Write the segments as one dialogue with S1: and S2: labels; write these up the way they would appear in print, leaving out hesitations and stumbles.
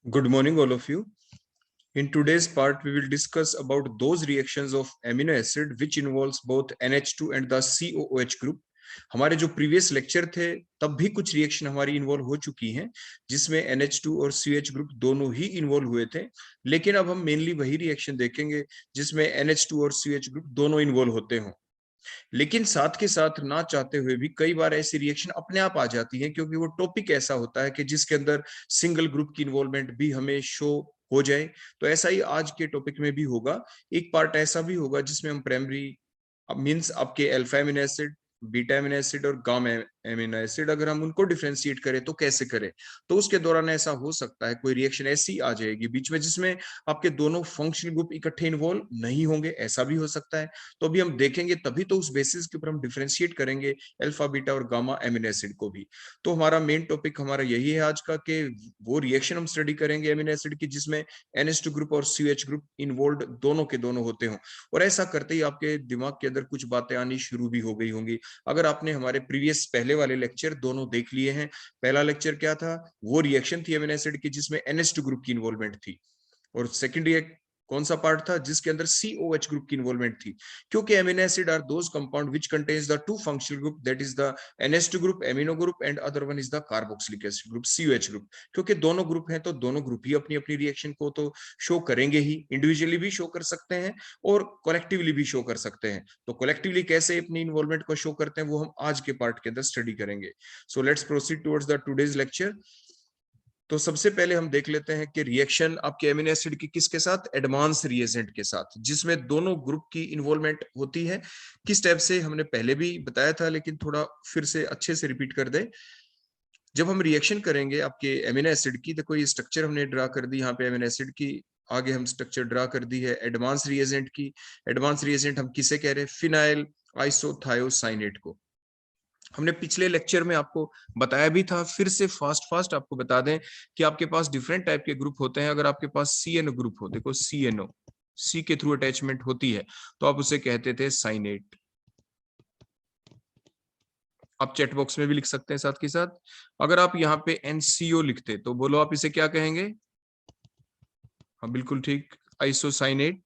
S1: Good morning, all of you. In today's part, we will discuss about those reactions of amino acid which involves both NH2 and the COOH group. हमारे जो previous lecture थे तब भी कुछ reaction हमारी involve हो चुकी हैं जिसमें NH2 और CH ग्रुप दोनों ही इन्वॉल्व हुए थे, लेकिन अब हम मेनली वही रिएक्शन देखेंगे जिसमें NH2 और CH ग्रुप दोनों इन्वॉल्व होते हों। लेकिन साथ के साथ ना चाहते हुए भी कई बार ऐसी रिएक्शन अपने आप आ जाती है क्योंकि वो टॉपिक ऐसा होता है कि जिसके अंदर सिंगल ग्रुप की इन्वॉल्वमेंट भी हमें शो हो जाए। तो ऐसा ही आज के टॉपिक में भी होगा। एक पार्ट ऐसा भी होगा जिसमें हम प्राइमरी मींस आपके alpha amino acid, beta amino acid और गामा एमिनो एसिड अगर हम उनको डिफरेंशिएट करें तो कैसे करें। तो उसके दौरान ऐसा हो सकता है कोई रिएक्शन ऐसी आ जाएगी बीच में जिसमें आपके दोनों फंक्शनल ग्रुप इकट्ठे इन्वॉल्व नहीं होंगे, ऐसा भी हो सकता है। तो अभी हम देखेंगे, तभी तो उस बेसिस के ऊपर हम डिफरेंशिएट करेंगे अल्फा बीटा और गामा एमिनो एसिड को भी। तो हमारा मेन टॉपिक हमारा यही है आज का कि वो रिएक्शन हम स्टडी करेंगे एमिनो एसिड की जिसमें NH2 ग्रुप और CH ग्रुप इन्वॉल्व दोनों के दोनों होते हों। और ऐसा करते ही आपके दिमाग के अंदर कुछ बातें आनी शुरू भी हो गई होंगी अगर आपने हमारे प्रीवियस पहले वाले लेक्चर दोनों देख लिए हैं। पहला लेक्चर क्या था? वो रिएक्शन थी एमिनो एसिड की जिसमें NH2 ग्रुप की इन्वॉल्वमेंट थी। और सेकेंड कौन सा पार्ट था? जिसके अंदर COH ग्रुप की इन्वॉल्वमेंट थी, क्योंकि amino acid are those compound which contains the two functional group, that is the NH2 group amino group and other one is the carboxylic acid group COH group. क्योंकि दोनों group हैं तो दोनों group ही अपनी अपनी reaction को तो show करेंगे ही, इंडिविजुअली भी शो कर सकते हैं और कलेक्टिवली भी शो कर सकते हैं। तो कलेक्टिवली कैसे अपनी इन्वॉल्वमेंट को शो करते हैं वो हम आज के पार्ट के अंदर स्टडी करेंगे। So let's proceed towards the today's lecture. तो सबसे पहले हम देख लेते हैं कि रिएक्शन आपके एमिनो एसिड की किसके साथ? एडवांस रिएजेंट के साथ, जिसमें दोनों ग्रुप की इन्वॉल्वमेंट होती है। किस टाइप से हमने पहले भी बताया था, लेकिन थोड़ा फिर से अच्छे से रिपीट कर दे। जब हम रिएक्शन करेंगे आपके एमिनो एसिड की, देखो ये स्ट्रक्चर हमने ड्रा कर दी यहाँ पे एमिनो एसिड की, आगे हम स्ट्रक्चर ड्रा कर दी है एडवांस रिएजेंट की। एडवांस रिएजेंट हम किसे कह रहे हैं? फिनाइल आइसोथायोसाइनेट को। हमने पिछले लेक्चर में आपको बताया भी था, फिर से फास्ट फास्ट आपको बता दें कि आपके पास डिफरेंट टाइप के ग्रुप होते हैं। अगर आपके पास CNO ग्रुप हो, देखो CNO, सी के थ्रू अटैचमेंट होती है, तो आप उसे कहते थे साइनेट। आप चैट बॉक्स में भी लिख सकते हैं साथ के साथ। अगर आप यहाँ पे NCO लिखते तो बोलो आप इसे क्या कहेंगे? हाँ बिल्कुल ठीक, आइसोसाइनेट।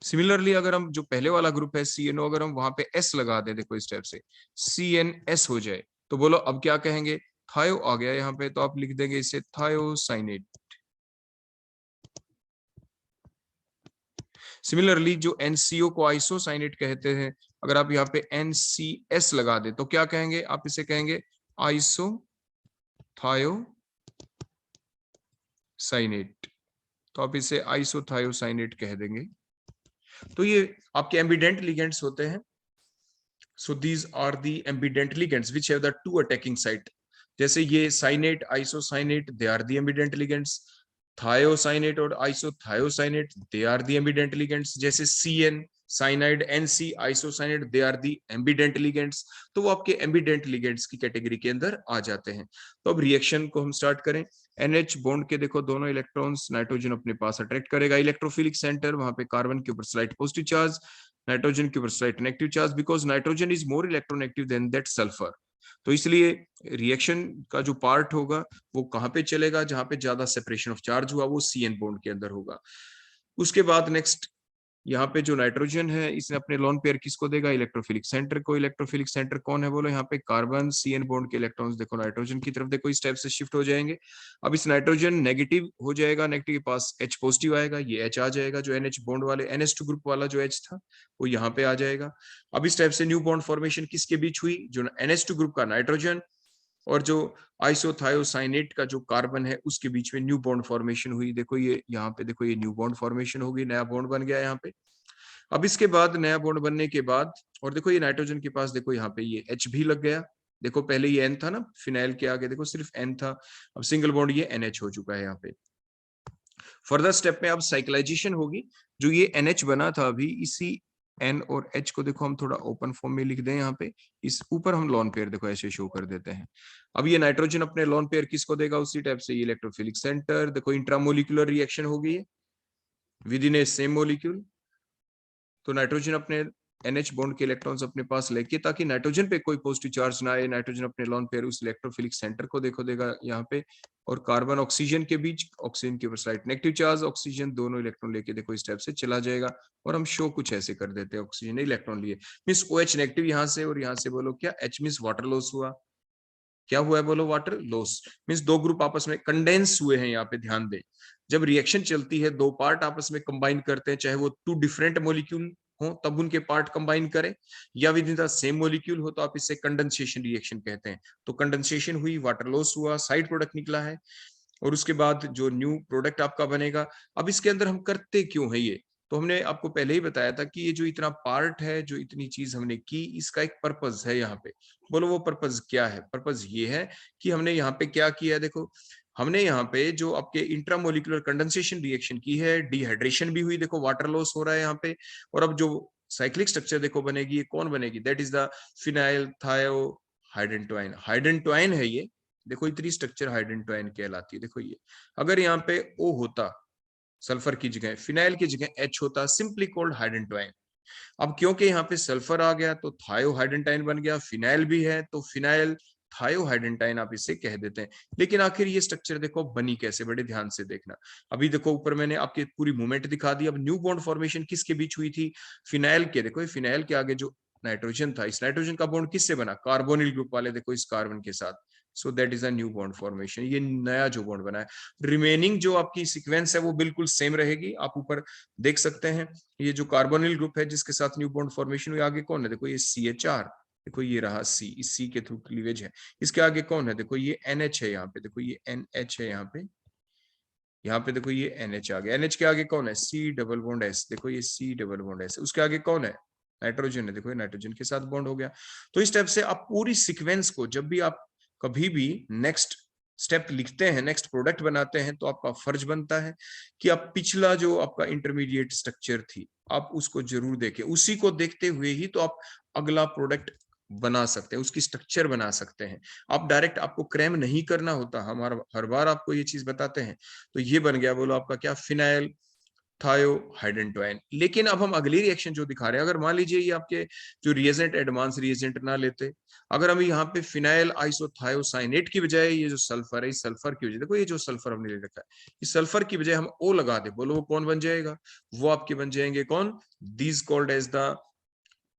S1: सिमिलरली अगर हम जो पहले वाला ग्रुप है CNO, अगर हम वहां पे S लगा दें, देखो इस टाइप से CNS हो जाए, तो बोलो अब क्या कहेंगे? थायो आ गया यहाँ पे, तो आप लिख देंगे इसे थायोसाइनेट। सिमिलरली जो NCO को आइसोसाइनेट कहते हैं, अगर आप यहाँ पे NCS लगा दे तो क्या कहेंगे? आप इसे कहेंगे आइसो थायोसाइनेट। तो आप इसे आइसोथायोसाइनेट कह देंगे। तो ये आपके एम्बिडेंट लिगेंड्स होते हैं। So these are the ambident ligands which have the two attacking site. जैसे ये cyanate, isocyanate, they are the ambident ligands. Thiocyanate और isothiocyanate, they are the ambident ligands. जैसे CN, cyanide, NC, isocyanate, they are the ambident ligands. तो वो आपके ambident ligands की category के अंदर आ जाते हैं। तो अब रिएक्शन को हम स्टार्ट करें। NH बॉन्ड के देखो दोनों इलेक्ट्रॉन्स नाइट्रोजन अपने पास अट्रैक्ट करेगा, इलेक्ट्रोफिलिक सेंटर, वहां पे कार्बन के ऊपर स्लाइट पॉजिटिव चार्ज, नाइट्रोजन के ऊपर slight negative charge, because nitrogen is more electronegative than that sulphur. तो इसलिए रिएक्शन का जो पार्ट होगा वो कहां पे चलेगा? जहां पे ज्यादा सेपरेशन ऑफ चार्ज हुआ वो CN बॉन्ड के अंदर होगा। उसके बाद नेक्स्ट यहाँ पे जो नाइट्रोजन है इसने अपने लोन पेयर किसको देगा? इलेक्ट्रोफिलिक सेंटर को। इलेक्ट्रोफिलिक सेंटर कौन है बोलो? यहाँ पे कार्बन, CN बॉन्ड के इलेक्ट्रॉन्स देखो नाइट्रोजन की तरफ देखो इस टाइप से शिफ्ट हो जाएंगे। अब इस नाइट्रोजन नेगेटिव हो जाएगा, नेगेटिव के पास H पॉजिटिव आएगा, ये H आ जाएगा, जो NH बॉन्ड वाले NH2 ग्रुप वाला जो H था वो यहाँ पे आ जाएगा। अब इस टाइप से न्यू बॉन्ड फॉर्मेशन किसके बीच हुई? जो NH2 ग्रुप का नाइट्रोजन और जो आइसोथायोसाइनेट का जो कार्बन है उसके बीच में न्यू बॉन्ड फॉर्मेशन हुई। देखो ये यहाँ पे देखो ये न्यू बॉन्ड फॉर्मेशन होगी, नया बॉन्ड बन गया यहाँ पे। अब इसके बाद नया बॉन्ड बनने के बाद, और देखो ये नाइट्रोजन के पास देखो यहाँ पे ये H भी लग गया। देखो पहले ये N था ना, फिनाइल के आगे देखो सिर्फ N था, अब सिंगल बॉन्ड ये NH हो चुका है यहाँ पे। फर्दर स्टेप में अब साइक्लाइजेशन होगी। जो ये NH बना था अभी, इसी N और H को देखो हम थोड़ा ओपन फॉर्म में लिख दें यहाँ पे, इस ऊपर हम लोन पेयर देखो ऐसे शो कर देते हैं। अब ये नाइट्रोजन अपने लोन पेयर किसको देगा? उसी टाइप से इलेक्ट्रोफिलिक सेंटर, देखो इंट्रामोलिकुलर रिएक्शन होगी with in A same molecule. तो नाइट्रोजन अपने NH बॉन्ड के इलेक्ट्रॉन्स अपने पास लेके, ताकि नाइट्रोजन पे कोई पॉजिटिव चार्ज ना आए, नाइट्रोजन अपने लोन पेयर उस इलेक्ट्रोफिलिक सेंटर को देखो देगा यहाँ पे, और कार्बन ऑक्सीजन के बीच, ऑक्सीजन के ऊपर स्लाइट नेगेटिव चार्ज, ऑक्सीजन दोनों इलेक्ट्रॉन लेके देखो इस टाइप से चला जाएगा, और हम शो कुछ ऐसे कर देते हैं, ऑक्सीजन ने इलेक्ट्रॉन लिए, मींस OH नेगेटिव यहाँ से, और यहाँ से बोलो क्या, H मींस वाटर लॉस हुआ, क्या हुआ है बोलो, वाटर लॉस, मींस दो ग्रुप आपस में कंडेंस हुए हैं, यहाँ पे ध्यान दें, जब रिएक्शन चलती है दो पार्ट आपस में कंबाइन करते हैं, चाहे वो टू डिफरेंट मॉलिक्यूल हो तब उनके पार्ट कंबाइन करें, या with in the same molecule हो तो आप इसे कंडेंसेशन रिएक्शन कहते हैं। तो कंडेंसेशन हुई, वाटर लॉस हुआ, साइड प्रोडक्ट निकला है, और उसके बाद जो न्यू प्रोडक्ट आपका बनेगा। अब इसके अंदर हम करते क्यों है ये, तो हमने आपको पहले ही बताया था कि ये जो इतना पार्ट है, जो इतनी चीज हमने की, इसका एक पर्पज है यहाँ पे। बोलो वो पर्पज क्या है? पर्पज ये है कि हमने यहाँ पे क्या किया है, देखो हमने यहाँ पे जो आपके इंट्रामोलिकुलर कंडेंसेशन रिएक्शन की है, डिहाइड्रेशन भी हुई, देखो वाटर लॉस हो रहा है यहाँ पे, और अब जो साइक्लिक स्ट्रक्चर देखो बनेगी, ये कौन बनेगी, दैट इज द फिनाइल थायो हाइडेंटोइन, हाइडेंटोइन है ये, देखो इतनी स्ट्रक्चर हाइडेंटोइन कहलाती है। देखो ये अगर यहाँ पे O होता सल्फर की जगह, फिनाइल की जगह H होता, सिंपली कॉल्ड हाइडेंटोइन। अब क्योंकि यहाँ पे सल्फर आ गया तो थायोहाइडेंटाइन बन गया, फिनाइल भी है तो फिनाइल थायोहाइडेंटाइन आप इसे कह देते हैं। लेकिन आखिर ये स्ट्रक्चर देखो बनी कैसे, बड़े ध्यान से देखना। अभी देखो ऊपर मैंने आपकी पूरी मूवमेंट दिखा दी। अब न्यू बॉन्ड फॉर्मेशन किसके बीच हुई थी? फिनाइल के, देखो फिनाइल के आगे जो नाइट्रोजन था, इस नाइट्रोजन का बॉन्ड किससे बना? कार्बोनिल ग्रुप वाले, देखो इस कार्बन के साथ। सो that is a new bond formation, ये नया जो बॉन्ड बना है। रिमेनिंग जो आपकी सीक्वेंस है वो बिल्कुल सेम रहेगी, आप ऊपर देख सकते हैं। ये जो कार्बोनिल ग्रुप है जिसके साथ न्यू बॉन्ड फॉर्मेशन हुई, आगे कौन है? देखो ये CH4, देखो ये रहा C, इस C के थ्रू क्लीवेज है। इसके आगे कौन है? देखो ये NH है यहाँ पे, देखो ये NH है यहाँ पे देखो ये NH आ गया। NH के आगे कौन है? C डबल बॉन्ड S, देखो ये C डबल बॉन्ड S। उसके आगे कौन है? नाइट्रोजन है, देखो ये नाइट्रोजन के साथ बॉन्ड हो गया। तो इस टाइप से आप पूरी सीक्वेंस को, जब भी आप कभी भी नेक्स्ट स्टेप लिखते हैं, नेक्स्ट प्रोडक्ट बनाते हैं, तो आपका फर्ज बनता है कि आप पिछला जो आपका इंटरमीडिएट स्ट्रक्चर थी, आप उसको जरूर देखें। उसी को देखते हुए ही तो आप अगला प्रोडक्ट बना सकते हैं, उसकी स्ट्रक्चर बना सकते हैं। आप डायरेक्ट, आपको क्रैम नहीं करना होता, हमारा हर बार आपको ये चीज बताते हैं। तो ये बन गया बोलो आपका क्या? फिनाइल थायोहाइडेंटोइन। लेकिन अब हम अगली रिएक्शन जो दिखा रहे हैं, अगर मान लीजिए ये आपके जो रिएजेंट एडवांस रिएजेंट ना लेते, अगर हम यहाँ पे फिनाइल आइसोथायोसाइनेट की बजाय ये जो सल्फर है, इस सल्फर की वजह, देखो ये जो सल्फर हमने ले रखा है, इस सल्फर की बजाय हम O लगा दे, बोलो वो कौन बन जाएगा? वो आपके बन जाएंगे कौन? दीज कॉल्ड एज द,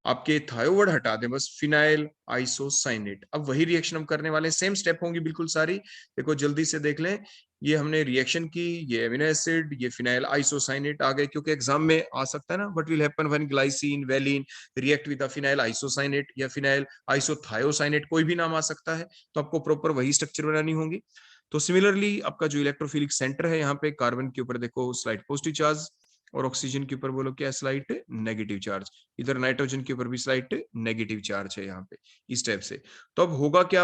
S1: आपके थायोवर्ड हटा दें बस, फिनाइल आइसोसाइनेट। अब वही रिएक्शन हम करने वाले हैं, सेम स्टेप होंगी बिल्कुल सारी। देखो जल्दी से देख लें, ये हमने रिएक्शन की, ये एमिनो एसिड, ये फिनाइल आइसोसाइनेट आ गए, क्योंकि एग्जाम में आ सकता है ना, what will happen when glycine valine react with the phenyl isocyanate या फिनाइल आइसोथायोसाइनेट, कोई भी नाम आ सकता है। तो आपको प्रॉपर वही स्ट्रक्चर बनानी होगी। तो सिमिलरली आपका जो इलेक्ट्रोफिलिक सेंटर है, यहाँ पे कार्बन के ऊपर देखो स्लाइड पॉजिटिव चार्ज, और ऑक्सीजन के ऊपर बोलो क्या? Slight negative charge. इधर नाइट्रोजन के ऊपर भी स्लाइट नेगेटिव चार्ज है यहाँ पे, इस टाइप से। तो अब होगा क्या?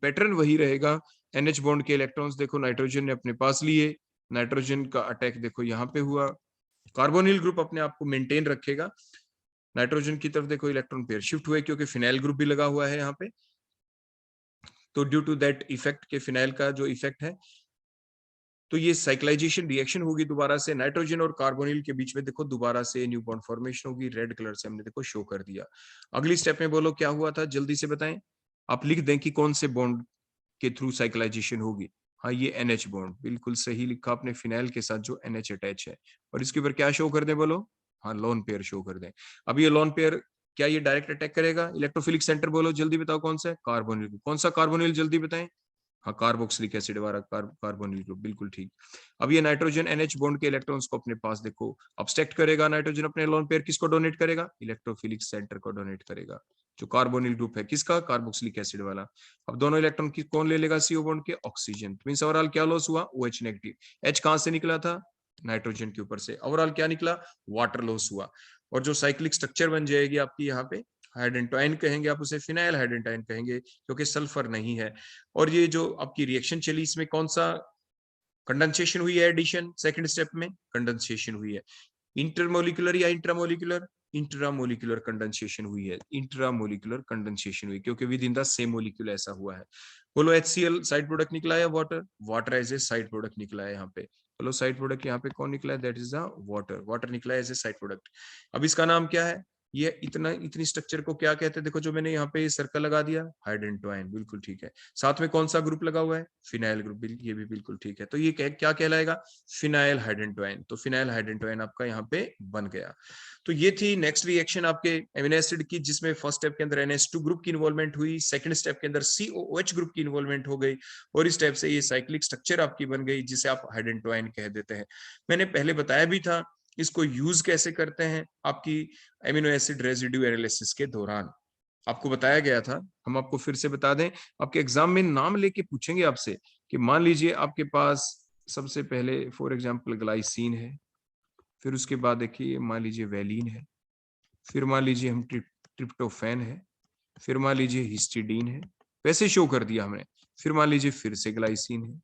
S1: पैटर्न वही रहेगा। NH बॉन्ड के इलेक्ट्रॉन्स देखो नाइट्रोजन ने अपने पास लिए, नाइट्रोजन का अटैक देखो यहाँ पे हुआ, कार्बोनिल ग्रुप अपने आप को मेंटेन रखेगा, नाइट्रोजन की तरफ देखो इलेक्ट्रॉन पेयर शिफ्ट हुए, क्योंकि फिनाइल ग्रुप भी लगा हुआ है यहाँ पे। तो ड्यू टू दैट इफेक्ट के फिनाइल का जो इफेक्ट है, तो ये साइक्लाइजेशन रिएक्शन होगी दोबारा से, नाइट्रोजन और कार्बोनिल के बीच में देखो दोबारा से न्यू बॉन्ड फॉर्मेशन होगी, रेड कलर से हमने देखो शो कर दिया। अगली स्टेप में बोलो क्या हुआ था, जल्दी से बताएं। आप लिख दें कि कौन से बॉन्ड के थ्रू साइक्लाइजेशन होगी। हाँ ये NH बॉन्ड, बिल्कुल सही लिखा आपने, फिनाइल के साथ जो NH अटैच है। और इसके ऊपर क्या शो कर दें बोलो? हाँ लोन पेयर शो कर दें। अब ये लोन पेयर क्या ये डायरेक्ट अटैक करेगा? इलेक्ट्रोफिलिक सेंटर बोलो जल्दी बताओ कौन सा है? कार्बोनिल। कौन सा कार्बोनिल जल्दी बताएं? हाँ कार्बोक्सिलिक एसिड वाला कार्बोनिल ग्रुप, बिल्कुल ठीक। अब ये नाइट्रोजन NH बॉन्ड के इलेक्ट्रॉन्स को अपने पास देखो अब्स्ट्रैक्ट करेगा, नाइट्रोजन अपने लोन पेयर किसको डोनेट करेगा? इलेक्ट्रोफिलिक सेंटर को डोनेट करेगा, जो कार्बोनिल ग्रुप है किसका? कार्बोक्सिलिक एसिड वाला। अब दोनों इलेक्ट्रॉन की कौन ले लेगा? CO बॉन्ड के, ऑक्सीजन। मींस ओवरऑल क्या लॉस हुआ? OH negative. H कहां से निकला था? नाइट्रोजन के ऊपर से। ओवरऑल क्या निकला? वाटर लॉस हुआ। और जो साइक्लिक स्ट्रक्चर बन जाएगी आपकी यहाँ पे, हाइडेंटोइन कहेंगे आप उसे, फिनाइल हाइडेंटाइन कहेंगे, क्योंकि सल्फर नहीं है। और ये जो आपकी रिएक्शन चली, इसमें कौन सा कंडेंसेशन हुई है? एडिशन सेकंड स्टेप में कंडेंसेशन हुई है। इंटरमोलिकुलर या इंट्रामोलिकुलर? इंट्रामोलिकुलर कंडेंसेशन हुई है, इंट्रामोलिकुलर कंडेंसेशन हुई, क्योंकि within the same molecule ऐसा हुआ है। बोलो HCl साइड प्रोडक्ट निकला है, water, water as a side product निकला है यहाँ पे। बोलो साइड प्रोडक्ट यहाँ पे कौन निकला है? That is the water, water निकला है एज ए साइड प्रोडक्ट। अब इसका नाम क्या है? ये इतनी स्ट्रक्चर को क्या कहते हैं? देखो जो मैंने यहाँ पे सर्कल लगा दिया, हाइड्रेंटोइन, बिल्कुल ठीक है। साथ में कौन सा ग्रुप लगा हुआ है? फिनाइल ग्रुप, ये भी बिल्कुल ठीक है। तो ये क्या कहलाएगा? फिनाइल हाइड्रेंटोइन। तो फिनाइल हाइड्रेंटोइन आपका यहाँ पे बन गया। तो ये थी नेक्स्ट रिएक्शन आपके एमिनो एसिड की, जिसमें फर्स्ट स्टेप के अंदर NH2 ग्रुप की इन्वॉल्वमेंट हुई, सेकंड स्टेप के अंदर COOH ग्रुप की इन्वॉल्वमेंट हो गई, और इस टाइप से ये साइक्लिक स्ट्रक्चर आपकी बन गई, जिसे आप हाइड्रेंटोइन कह देते हैं। मैंने पहले बताया भी था इसको यूज कैसे करते हैं आपकी एमिनो एसिड रेजिड्यू एनालिसिस के दौरान, आपको बताया गया था। हम आपको फिर से बता दें, आपके एग्जाम में नाम लेके पूछेंगे आपसे कि मान लीजिए आपके पास सबसे पहले फॉर एग्जांपल ग्लाइसिन है, फिर उसके बाद देखिए मान लीजिए वैलिन है, फिर मान लीजिए हम ट्रिप्टोफैन है, फिर मान लीजिए हिस्टिडीन है, वैसे शो कर दिया हमने। फिर मान लीजिए फिर से ग्लाइसिन है,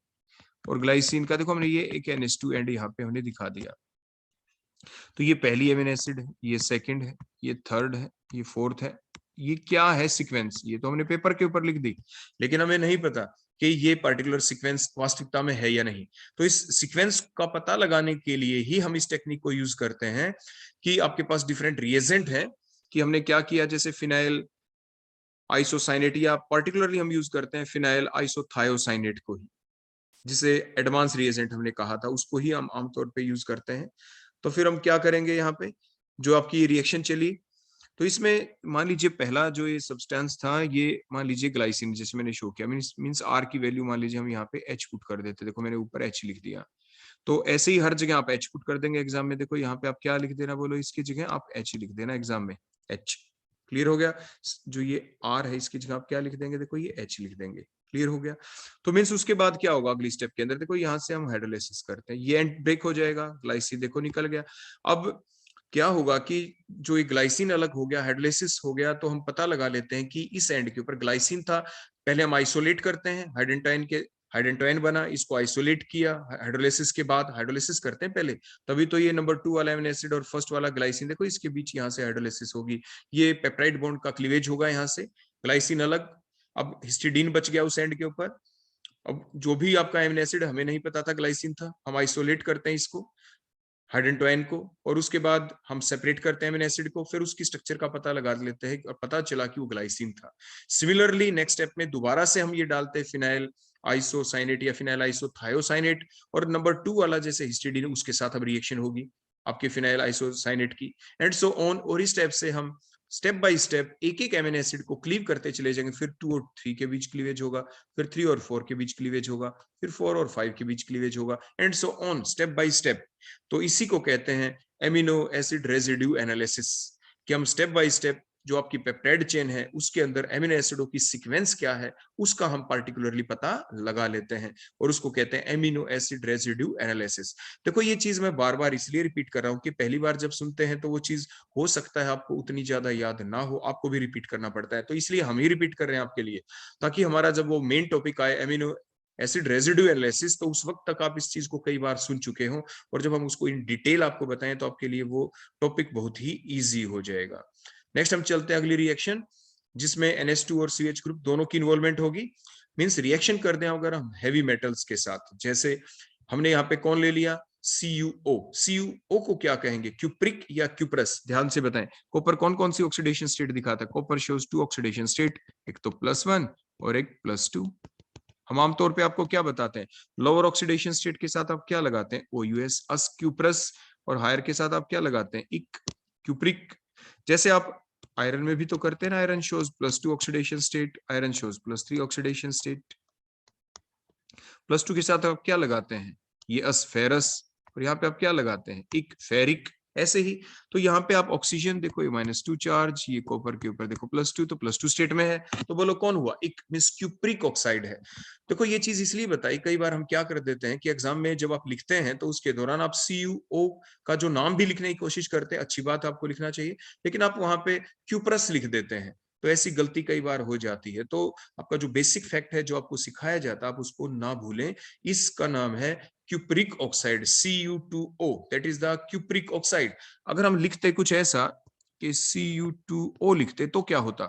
S1: और ग्लाइसिन का देखो हमने ये एक NH2 एंड यहाँ पे हमने दिखा दिया। तो ये पहली एमिनो एसिड है, ये सेकंड है, ये थर्ड है, ये फोर्थ है। ये क्या है सीक्वेंस? ये तो हमने पेपर के ऊपर लिख दी, लेकिन हमें नहीं पता कि ये पर्टिकुलर सीक्वेंस वास्तविकता में है या नहीं। तो इस सीक्वेंस का पता लगाने के लिए ही हम इस टेक्निक को यूज करते हैं कि आपके पास डिफरेंट रिएजेंट है, कि हमने क्या किया, जैसे फिनाइल आइसोसाइनेट, या पर्टिकुलरली हम यूज करते हैं फिनाइल आइसोथायोसाइनेट को ही, जिसे एडवांस रिएजेंट हमने कहा था, उसको ही हम आमतौर पे यूज करते हैं। तो फिर हम क्या करेंगे यहाँ पे, जो आपकी रिएक्शन चली, तो इसमें मान लीजिए पहला जो ये सब्सटेंस था, ये मान लीजिए ग्लाइसिन, जैसे मैंने शो किया, मींस आर की वैल्यू मान लीजिए हम यहाँ पे एच पुट कर देते, देखो मैंने ऊपर एच लिख दिया। तो ऐसे ही हर जगह आप एच पुट कर देंगे एग्जाम में। देखो यहाँ पे आप क्या लिख देना, बोलो, इसकी जगह आप एच लिख देना एग्जाम में, एच। क्लियर हो गया? जो ये आर है इसकी जगह आप क्या लिख देंगे, देखो ये एच लिख देंगे। क्लियर हो गया? तो मीन्स उसके बाद क्या होगा अगली स्टेप के अंदर, देखो यहाँ से हम हाइड्रोलाइसिस करते हैं, ये एंड ब्रेक हो जाएगा, ग्लाइसिन देखो निकल गया। अब क्या होगा कि जो ये ग्लाइसिन अलग हो गया, हाइड्रोलाइसिस हो गया, तो हम पता लगा लेते हैं कि इस एंड के ऊपर ग्लाइसिन था, पहले हम आइसोलेट करते हैं, हाइड्रेंटाइन बना, इसको आइसोलेट किया, हाइड्रोलाइसिस के बाद हाइड्रोलाइसिस करते हैं पहले, तभी तो ये नंबर 2 वाला एमिनो एसिड और फर्स्ट वाला ग्लाइसिन, देखो इसके बीच यहाँ से हाइड्रोलाइसिस होगी, ये पेप्टाइड बॉन्ड का क्लीवेज होगा यहाँ से, ग्लाइसिन अलग, अब हिस्टिडीन बच गया उस एंड के ऊपर। अब जो भी आपका एमिनो एसिड हमें नहीं पता था ग्लाइसिन था, हम आइसोलेट करते हैं इसको, हाइड्रेंटोइन को, और उसके बाद हम सेपरेट करते हैं एमिनो एसिड को, फिर उसकी स्ट्रक्चर का पता लगा लेते हैं और पता चला कि वो ग्लाइसिन था। सिमिलरली नेक्स्ट स्टेप में दोबारा से हम ये डालते हैं फिनाइल आइसोसाइनेट या फिनाइल आइसोथायोसाइनेट, और नंबर 2 वाला जैसे हिस्टिडीन, उसके साथ अब रिएक्शन होगी आपके फिनाइल आइसोसाइनेट की, एंड सो ऑन। और इस स्टेप से हम स्टेप बाय स्टेप एक एक एमिनो एसिड को क्लीव करते चले जाएंगे, फिर 2 और 3 के बीच क्लीवेज होगा, फिर 3 और 4 के बीच क्लीवेज होगा, फिर 4 और 5 के बीच क्लीवेज होगा, and so on step by step. तो इसी को कहते हैं एमिनो एसिड रेजिड्यू एनालिसिस, कि हम स्टेप बाय स्टेप जो आपकी पेप्टाइड चेन है उसके अंदर एमिनो एसिडों की सीक्वेंस क्या है उसका हम पार्टिकुलरली पता लगा लेते हैं, और उसको कहते हैं एमिनो एसिड रेजिड्यू एनालिसिस। देखो ये चीज मैं बार बार इसलिए रिपीट कर रहा हूँ कि पहली बार जब सुनते हैं तो वो चीज हो सकता है आपको उतनी ज्यादा याद ना हो, आपको भी रिपीट करना पड़ता है, तो इसलिए हम ही रिपीट कर रहे हैं आपके लिए, ताकि हमारा जब वो मेन टॉपिक आए एमिनो एसिड रेजिड्यू एनालिसिस, तो उस वक्त तक आप इस चीज को कई बार सुन चुके हो, और जब हम उसको इन डिटेल आपको बताएं तो आपके लिए वो टॉपिक बहुत ही इजी हो जाएगा। नेक्स्ट हम चलते हैं अगली रिएक्शन, जिसमें NH2 और CH ग्रुप दोनों की इन्वॉल्वमेंट होगी। मींस रिएक्शन कर दें अगर हम हैवी मेटल्स के साथ, जैसे हमने यहाँ पे कौन ले लिया, CuO। CuO को क्या कहेंगे, क्यूप्रिक या क्यूप्रस? ध्यान से बताएं, कॉपर कौन कौन सी ऑक्सीडेशन स्टेट दिखाता है? कॉपर शोज 2 ऑक्सीडेशन स्टेट, एक तो +1 और एक +2। हम आमतौर पे आपको क्या बताते हैं, लोअर ऑक्सीडेशन स्टेट के साथ आप क्या लगाते हैं, OUS अस क्यूप्रस, और हायर के साथ आप क्या लगाते हैं, इक क्यूप्रिक। जैसे आप आयरन में भी तो करते हैं ना, iron shows +2 oxidation state, iron shows +3 oxidation state. +2 के साथ आप क्या लगाते हैं, ये असफेरस, और यहाँ पे आप क्या लगाते हैं, एक फेरिक। ऐसे ही तो यहाँ पे आप ऑक्सीजन देखो, ये -2 चार्ज, ये कॉपर के ऊपर देखो +2, तो +2 स्टेट में है, तो बोलो कौन हुआ, एक मींस क्यूप्रिक ऑक्साइड है। देखो ये चीज इसलिए बताई, कई बार हम क्या कर देते हैं कि एग्जाम में जब आप लिखते हैं तो उसके दौरान आप CuO का जो नाम भी लिखने की कोशिश करते हैं, अच्छी बात है, आपको लिखना चाहिए, लेकिन आप वहां पे क्यूप्रस लिख देते हैं, तो ऐसी गलती कई बार हो जाती है। तो आपका जो बेसिक फैक्ट है जो आपको सिखाया जाता है आप उसको ना भूलें, इसका नाम है cupric oxide, Cu2O, that is the cupric oxide. अगर हम लिखते कुछ ऐसा कि Cu2O लिखते तो क्या होता,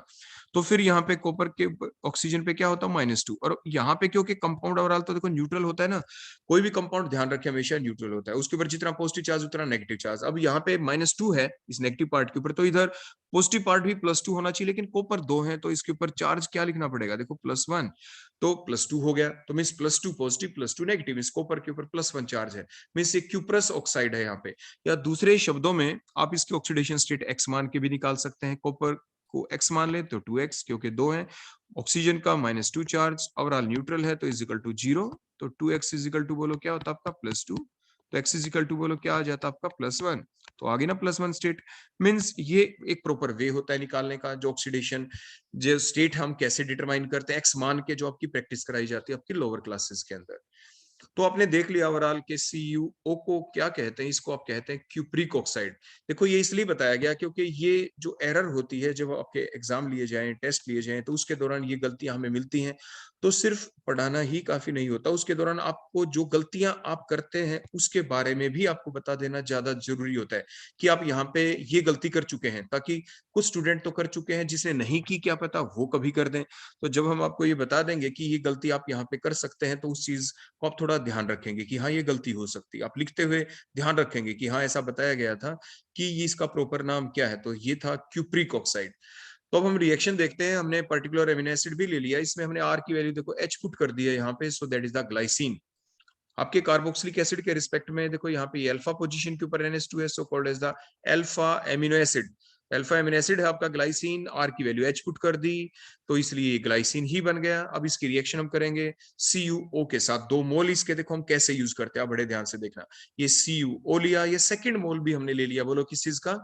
S1: तो फिर यहाँ पे कॉपर के ऑक्सीजन पे क्या होता है -2, और यहाँ पे क्योंकि कंपाउंड ओवरऑल तो देखो न्यूट्रल होता है ना, कोई भी कंपाउंड ध्यान रखे हमेशा न्यूट्रल होता है, उसके ऊपर जितना पॉजिटिव चार्ज उतना नेगेटिव चार्ज। अब यहाँ पे -2 है इस नेगेटिव पार्ट के ऊपर, तो इधर पॉजिटिव पार्ट भी +2 होना चाहिए, लेकिन कॉपर 2 है तो इसके ऊपर चार्ज क्या लिखना पड़ेगा, देखो +1, तो +2 हो गया, तो मीन्स +2 पॉजिटिव +2 नेगेटिव, इस कॉपर के ऊपर +1 चार्ज है, मीन्स ये क्यूप्रस ऑक्साइड है यहाँ पे। या दूसरे शब्दों में आप इसके ऑक्सीडेशन स्टेट x मान के भी निकाल सकते हैं, कॉपर को x मान ले तो 2x क्योंकि 2 है, ऑक्सीजन का -2 चार्ज, ओवरऑल न्यूट्रल है तो इज इक्वल टू 0, तो 2x इज इक्वल टू बोलो क्या होता है आपका +2, तो x इज इक्वल टू बोलो क्या आ जाता है आपका +1, तो आगे ना +1 स्टेट। मीन्स ये एक प्रॉपर वे होता है निकालने का, जो ऑक्सीडेशन जो स्टेट हम कैसे डिटरमाइन करते हैं x मान के, जो आपकी प्रैक्टिस कराई जाती है आपकी लोअर क्लासेस के अंदर। तो आपने देख लिया ओवरऑल के CuO को क्या कहते हैं, इसको आप कहते हैं क्यूप्रिक ऑक्साइड। देखो ये इसलिए बताया गया क्योंकि ये जो एरर होती है जब आपके एग्जाम लिए जाएं, टेस्ट लिए जाएं, तो उसके दौरान ये गलतियां हमें मिलती हैं। तो सिर्फ पढ़ाना ही काफी नहीं होता, उसके दौरान आपको जो गलतियां आप करते हैं उसके बारे में भी आपको बता देना ज्यादा जरूरी होता है, कि आप यहाँ पे ये गलती कर चुके हैं, ताकि कुछ स्टूडेंट तो कर चुके हैं, जिसने नहीं की क्या पता वो कभी कर दें। तो जब हम आपको ये बता देंगे कि ये गलती आप यहाँ पे कर सकते हैं, तो उस चीज को आप थोड़ा ध्यान रखेंगे कि हाँ ये गलती हो सकती है, आप लिखते हुए ध्यान रखेंगे कि हाँ ऐसा बताया गया था कि ये इसका प्रॉपर नाम क्या है, तो ये था क्यूप्रिक ऑक्साइड। तो अब हम रिएक्शन देखते हैं, हमने पर्टिकुलर एमिनो एसिड भी ले लिया, इसमें हमने आर की वैल्यू देखो एच पुट कर दी है यहाँ पे, सो दैट इज द ग्लाइसिन। आपके कार्बोक्सिलिक एसिड के रिस्पेक्ट में देखो यहाँ पे अल्फा पोजीशन के ऊपर NH2 है, so called as the alpha amino acid. Alpha amino acid है आपका ग्लाइसिन, आर की वैल्यू एच पुट कर दी, तो इसलिए ग्लाइसिन ही बन गया। अब इसकी रिएक्शन हम करेंगे CuO के साथ, 2 मोल इसके देखो हम कैसे यूज करते हैं, बड़े ध्यान से देखना। ये CuO लिया, ये सेकेंड मोल भी हमने ले लिया, बोलो किस चीज का,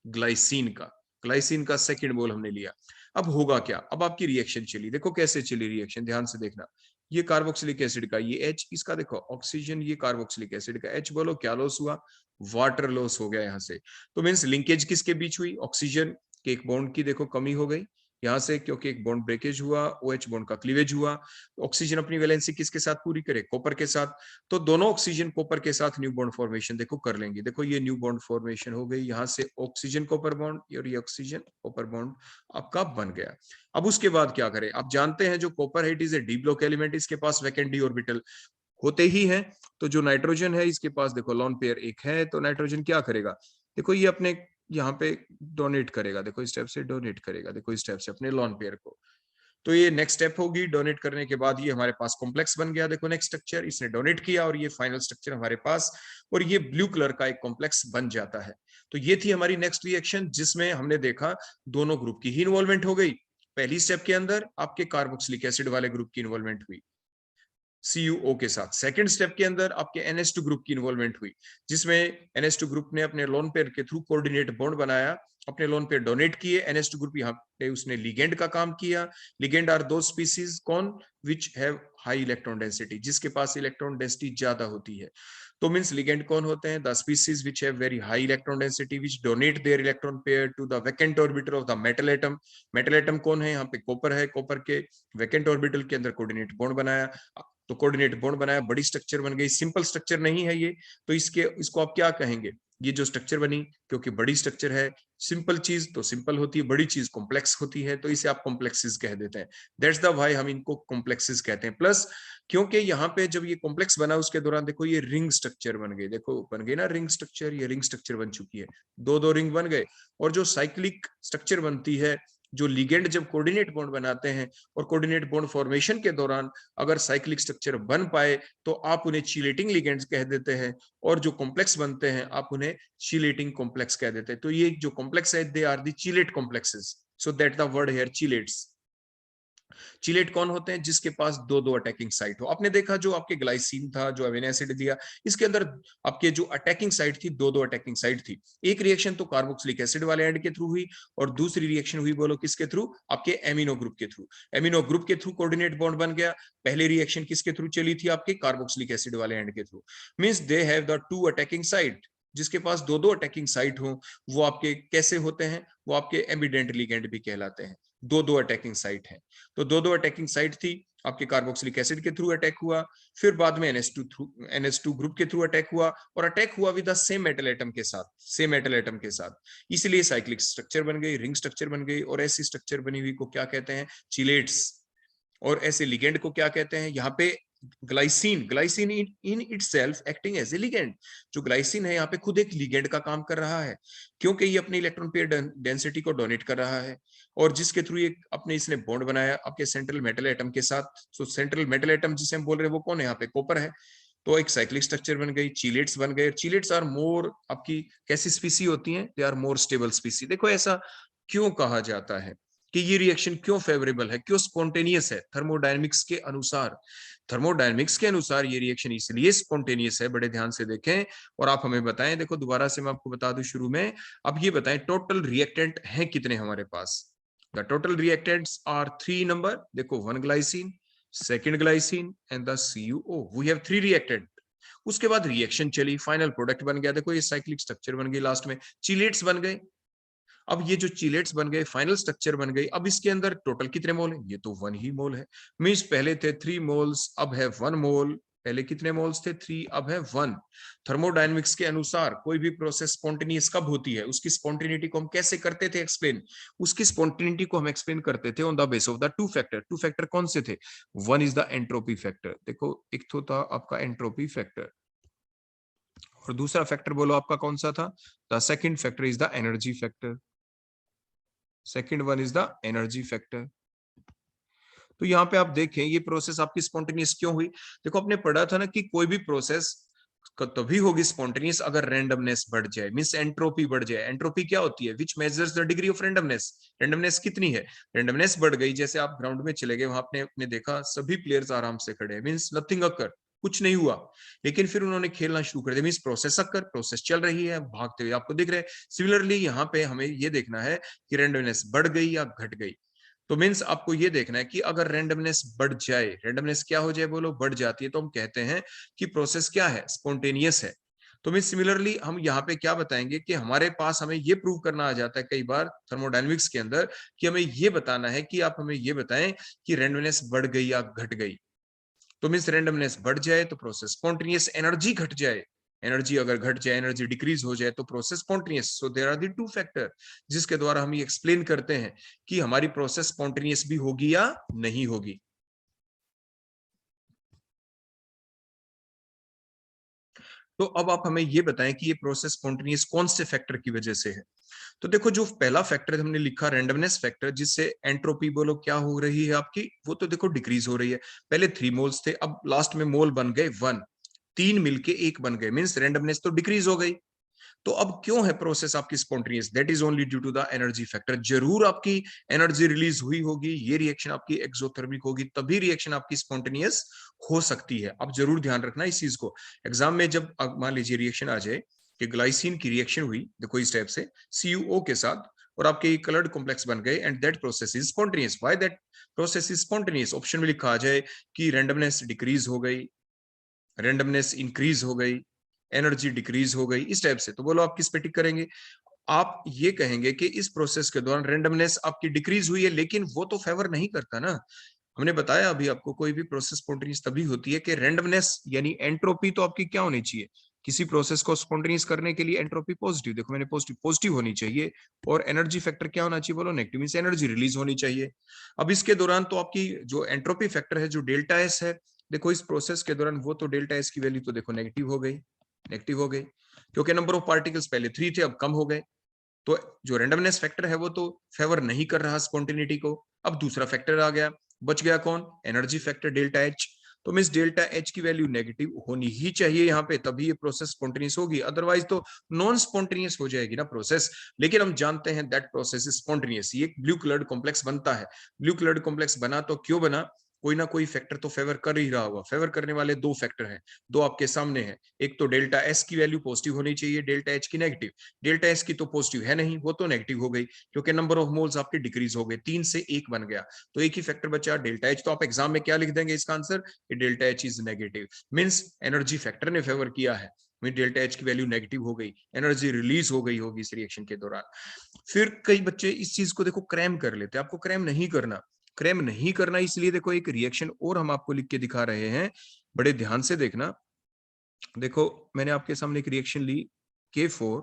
S1: ग्लाइसिन का, ग्लाइसिन का सेकेंड मोल हमने लिया। अब होगा क्या, अब आपकी रिएक्शन चली, देखो कैसे चली रिएक्शन, ध्यान से देखना। ये कार्बोक्सिलिक एसिड का ये H, इसका देखो ऑक्सीजन, ये कार्बोक्सिलिक एसिड का H, बोलो क्या लॉस हुआ, वाटर लॉस हो गया यहाँ से। तो मीन्स लिंकेज किसके बीच हुई, ऑक्सीजन के एक बॉन्ड की देखो कमी हो गई यहाँ से, क्योंकि एक बॉन्ड ब्रेकेज हुआ, OH बॉन्ड का क्लीवेज हुआ। ऑक्सीजन अपनी वैलेंसी किसके साथ पूरी करे, कॉपर के साथ, तो दोनों ऑक्सीजन कॉपर के साथ न्यू बॉन्ड फॉर्मेशन देखो कर लेंगे। देखो ये न्यू बॉन्ड फॉर्मेशन हो गई, यहाँ से ऑक्सीजन कॉपर बॉन्ड और ये ऑक्सीजन कॉपर बॉन्ड आपका बन गया। अब उसके बाद क्या करें, आप जानते हैं जो कॉपर है it is A D block element, इसके पास वैकेंट डी ऑर्बिटल होते ही है। तो जो नाइट्रोजन है इसके पास देखो लोन पेयर एक है, तो नाइट्रोजन क्या करेगा, देखो ये अपने यहाँ पे डोनेट करेगा, देखो इस स्टेप से डोनेट करेगा, देखो इस स्टेप से अपने लोन पेयर को। तो ये नेक्स्ट स्टेप होगी, डोनेट करने के बाद ये हमारे पास कॉम्प्लेक्स बन गया, देखो नेक्स्ट स्ट्रक्चर इसने डोनेट किया और ये फाइनल स्ट्रक्चर हमारे पास, और ये ब्लू कलर का एक कॉम्प्लेक्स बन जाता है। तो ये थी हमारी नेक्स्ट रिएक्शन, जिसमें हमने देखा दोनों ग्रुप की ही इन्वॉल्वमेंट हो गई। पहली स्टेप के अंदर आपके कार्बोक्सिलिक एसिड वाले ग्रुप की इन्वॉल्वमेंट हुई CuO के साथ। सेकंड स्टेप के अंदर आपके NH2 ग्रुप की इन्वॉल्वमेंट हुई, जिसमें NH2 ग्रुप ने अपने लोन पेयर के थ्रू कोऑर्डिनेट बॉन्ड बनाया, अपने लोन पेयर डोनेट किए। NH2 ग्रुप यहाँ पे उसने लिगेंड का काम किया। लिगेंड आर दो स्पीसीज कौन, which have high electron density, जिसके पास इलेक्ट्रॉन डेंसिटी ज्यादा होती है। तो मींस लिगेंड कौन होते हैं, the species which have very high electron density which donate their electron pair to the vacant orbital of the metal atom. Metal atom कौन है, यहाँ पे कॉपर है, कॉपर के वैकेंट ऑर्बिटल के अंदर कोऑर्डिनेट बॉन्ड बनाया, तो कोऑर्डिनेट बॉन्ड बनाया, बड़ी स्ट्रक्चर बन गई। सिंपल स्ट्रक्चर नहीं है ये, तो इसको आप क्या कहेंगे, ये जो स्ट्रक्चर बनी, क्योंकि बड़ी स्ट्रक्चर है, सिंपल चीज तो सिंपल होती है, बड़ी चीज कॉम्प्लेक्स होती है, तो इसे आप कॉम्प्लेक्सेस कह देते हैं। दैट्स द व्हाई हम इनको कॉम्प्लेक्सेस कहते हैं। प्लस क्योंकि यहाँ पे जब ये कॉम्प्लेक्स बना उसके दौरान देखो ये रिंग स्ट्रक्चर बन गई, देखो बन गई ना रिंग स्ट्रक्चर, ये रिंग स्ट्रक्चर बन चुकी है, दो दो रिंग बन गए। और जो साइक्लिक स्ट्रक्चर बनती है, जो लिगेंड जब कोऑर्डिनेट बॉन्ड बनाते हैं और कोऑर्डिनेट बॉन्ड फॉर्मेशन के दौरान अगर साइक्लिक स्ट्रक्चर बन पाए तो आप उन्हें चीलेटिंग लिगेंड्स कह देते हैं, और जो कॉम्प्लेक्स बनते हैं आप उन्हें चीलेटिंग कॉम्प्लेक्स कह देते हैं। तो ये जो कॉम्प्लेक्स है they are the chelate complexes, so that the word here chelates. Chelate कौन होते हैं, जिसके पास दो दो अटैकिंग साइट हो। आपने देखा जो आपके ग्लाइसिन था, जो अमीनो एसिड दिया, इसके अंदर आपके जो अटैकिंग साइट थी, दो दो अटैकिंग साइट थी। एक रिएक्शन तो कार्बोक्सिलिक एसिड वाले एंड के थ्रू हुई, और दूसरी रिएक्शन हुई बोलो किसके थ्रू, आपके एमिनो ग्रुप के थ्रू। एमिनो ग्रुप के थ्रू कोऑर्डिनेट बॉन्ड बन गया। पहली रिएक्शन किसके थ्रू चली थी, आपके कार्बोक्सिलिक एसिड वाले एंड के through. Means they have the two attacking site, जिसके पास दो दो अटैकिंग साइट हो, वो आपके कैसे होते हैं, वो आपके एमिडेंट लिगेंड भी कहलाते हैं। दो दो अटैकिंग साइट है। तो दो दो अटैकिंग साइट थी, आपके कार्बोक्सिलिक एसिड के थ्रू अटैक हुआ, फिर बाद में NH2 ग्रुप के थ्रू अटैक हुआ, और अटैक हुआ with the same metal atom के साथ, सेम मेटल एटम के साथ। इसलिए साइक्लिक स्ट्रक्चर बन गई, रिंग स्ट्रक्चर बन गई, और ऐसी स्ट्रक्चर बनी हुई को क्या कहते हैं, चिलेट्स। और ऐसे लिगेंड को क्या कहते हैं, यहाँ पे glycine, glycine in itself acting as a ligand. जो ग्लाइसिन है यहाँ पे खुद एक लिगेंड का काम कर रहा है, क्योंकि ये अपनी इलेक्ट्रॉन पेयर डेंसिटी को डोनेट कर रहा है, और जिसके थ्रू ये अपने इसने बॉन्ड बनाया आपके सेंट्रल मेटल एटम के साथ। सो सेंट्रल मेटल एटम जिसे हम बोल रहे हैं वो कौन है, यहाँ पे कॉपर है। तो एक साइक्लिक स्ट्रक्चर बन गई, चीलेट्स बन गए। चीलेट्स आर मोर, आपकी कैसी स्पीसी होती हैं, दे आर मोर स्टेबल स्पीसी। देखो ऐसा क्यों कहा जाता है कि ये रिएक्शन क्यों फेवरेबल है, क्यों स्पॉन्टेनियस है, थर्मोडायनेमिक्स के अनुसार। थर्मोडायनेमिक्स के अनुसार ये रिएक्शन इसलिए स्पॉन्टेनियस है, बड़े ध्यान से देखें और आप हमें बताएं। देखो दोबारा से मैं आपको बता दूं शुरू में, अब ये बताएं टोटल रिएक्टेंट हैं कितने हमारे पास। The total reactants are 3 number. देखो 1 glycine, second glycine and the CuO, we have 3 reactant. उसके बाद रिएक्शन चली, फाइनल प्रोडक्ट बन गया। देखो ये साइक्लिक स्ट्रक्चर बन गई, लास्ट में चिलेट्स बन गए। अब ये जो चिलेट्स बन गए, फाइनल स्ट्रक्चर बन गई। अब इसके अंदर टोटल कितने मोल है, ये तो 1 ही मोल है। मींस पहले थे 3 मोल्स, अब है 1 मोल। पहले कितने मोल्स थे, 3, अब है 1। थर्मोडायनेमिक्स के अनुसार कोई भी प्रोसेस स्पॉन्टेनियस कब होती है, उसकी स्पॉन्टेनिटी को हम कैसे करते थे एक्सप्लेन, उसकी स्पॉन्टेनिटी को हम एक्सप्लेन करते थे on the base of the 2 factor. 2 factor कौन से थे, 1 इज द एंट्रोपी फैक्टर। देखो एक तो था आपका एंट्रोपी फैक्टर, और दूसरा फैक्टर बोलो आपका कौन सा था, the second factor is the energy factor. Second one is the energy factor. तो यहाँ पे आप देखें ये प्रोसेस आपकी स्पॉन्टेनियस क्यों हुई। देखो आपने पढ़ा था ना कि कोई भी प्रोसेस तभी होगी स्पॉन्टेनियस अगर रैंडमनेस बढ़ जाए, मींस एंट्रोपी बढ़ जाए। एंट्रोपी क्या होती है, विच measures the degree of randomness. Randomness कितनी है, रैंडमनेस बढ़ गई। जैसे आप ग्राउंड में चले गए, वहां आपने देखा सभी प्लेयर्स आराम से खड़े हैं, मींस नथिंग अकर, कुछ नहीं हुआ। लेकिन फिर उन्होंने खेलना शुरू कर दिया, मींस प्रोसेस अकर, प्रोसेस चल रही है, भागते हुए आपको दिख रहे हैं। सिमिलरली यहाँ पे हमें ये देखना है कि रैंडमनेस बढ़ गई या घट गई। तो मीन्स आपको ये देखना है कि अगर रैंडमनेस बढ़ जाए, रैंडमनेस क्या हो जाए बोलो, बढ़ जाती है, तो हम कहते हैं कि प्रोसेस क्या है, स्पॉन्टेनियस है। तो मीन सिमिलरली हम यहाँ पे क्या बताएंगे कि हमारे पास हमें ये प्रूव करना आ जाता है कई बार थर्मोडायनेमिक्स के अंदर, कि हमें ये बताना है कि आप हमें ये बताएं कि रैंडमनेस बढ़ गई या घट गई। तो मीन्स रैंडमनेस बढ़ जाए तो प्रोसेस स्पॉन्टेनियस, एनर्जी घट जाए, एनर्जी अगर घट जाए, एनर्जी डिक्रीज हो जाए तो process spontaneous. So there are the 2 factor जिसके द्वारा हम ये एक्सप्लेन करते हैं कि हमारी प्रोसेस स्पॉन्टेनियस भी होगी या नहीं होगी। तो अब आप हमें ये बताएं कि ये प्रोसेस स्पॉन्टेनियस कौन से फैक्टर की वजह से है। तो देखो जो पहला फैक्टर हमने लिखा रैंडमनेस फैक्टर, जिससे एंट्रोपी बोलो क्या हो रही है आपकी, वो तो देखो डिक्रीज हो रही है। पहले 3 मोल्स थे, अब लास्ट में मोल बन गए 1, 3 मिलके 1 बन गए, मींस रैंडमनेस तो डिक्रीज हो गई। तो अब क्यों है प्रोसेस आपकी spontaneous, that is only due to the energy factor. जरूर आपकी एनर्जी रिलीज हुई होगी, ये रिएक्शन आपकी एक्सोथर्मिक होगी, तभी रिएक्शन आपकी स्पॉन्टेनियस हो सकती है। अब जरूर ध्यान रखना इस चीज को। एग्जाम में जब मान लीजिए रिएक्शन आ जाए कि ग्लाइसिन की रिएक्शन हुई, देखो इस टाइप से CuO के साथ, और आपके कलर्ड कॉम्प्लेक्स बन गए, and that process is spontaneous. Why that process is spontaneous, option में लिखा आ जाए कि रैंडमनेस डिक्रीज हो गई, रैंडमनेस इंक्रीज हो गई, एनर्जी डिक्रीज हो गई, इस टाइप से। तो बोलो आप किस पे टिक करेंगे, आप ये कहेंगे कि इस प्रोसेस के दौरान रैंडमनेस आपकी डिक्रीज हुई है, लेकिन वो तो फेवर नहीं करता ना। हमने बताया अभी आपको कोई भी प्रोसेस स्पॉन्टेनियस तभी होती है कि रैंडमनेस यानी एंट्रोपी तो आपकी क्या होनी चाहिए, किसी प्रोसेस को स्पॉन्टेनियस करने के लिए एंट्रोपी पॉजिटिव, देखो मैंने पॉजिटिव पॉजिटिव होनी चाहिए, और एनर्जी फैक्टर क्या होना चाहिए बोलो, नेगेटिव, मींस एनर्जी रिलीज होनी चाहिए। अब इसके दौरान तो आपकी जो एंट्रोपी फैक्टर है, जो डेल्टा एस है, देखो इस प्रोसेस के दौरान वो तो डेल्टा एस की वैल्यू तो देखो नेगेटिव हो गई, नेगेटिव हो गई, क्योंकि नंबर ऑफ पार्टिकल्स पहले 3 थे अब कम हो गए। तो जो रैंडमनेस फैक्टर है वो तो फेवर नहीं कर रहा स्पॉन्टेनिटी को। अब दूसरा फैक्टर आ गया, बच गया कौन, एनर्जी फैक्टर डेल्टा एच। तो मींस डेल्टा एच की वैल्यू नेगेटिव होनी ही चाहिए यहाँ पे, तभी ये प्रोसेस स्पॉन्टेनियस होगी, अदरवाइज तो नॉन स्पॉन्टेनियस हो जाएगी ना प्रोसेस। लेकिन हम जानते हैं दैट प्रोसेस इज स्पॉन्टेनियस। ये ब्लू कलर्ड कॉम्प्लेक्स बनता है, ब्लू कलर्ड कॉम्प्लेक्स बना तो क्यों बना, कोई ना कोई फैक्टर तो फेवर कर ही रहा होगा। फेवर करने वाले 2 फैक्टर हैं, 2 आपके सामने हैं। एक तो डेल्टा एस की वैल्यू पॉजिटिव होनी चाहिए, डेल्टा एच की नेगेटिव। डेल्टा एस की तो पॉजिटिव है नहीं, वो तो नेगेटिव हो गई, क्योंकि नंबर ऑफ मोल्स आपके डिक्रीज हो गए, 3 से 1 बन गया। तो एक ही फैक्टर बचा डेल्टा एच। तो आप एग्जाम में क्या लिख देंगे इसका आंसर, कि delta H is negative, means energy factor ने फेवर किया है। डेल्टा एच की वैल्यू नेगेटिव हो गई, एनर्जी रिलीज हो गई होगी इस रिएक्शन के दौरान। फिर कई बच्चे इस चीज को देखो क्रैम कर लेते हैं, आपको क्रैम नहीं करना, क्रैम नहीं करना, इसलिए देखो एक रिएक्शन और हम आपको लिख के दिखा रहे हैं, बड़े ध्यान से देखना। देखो मैंने आपके सामने एक रिएक्शन ली, K4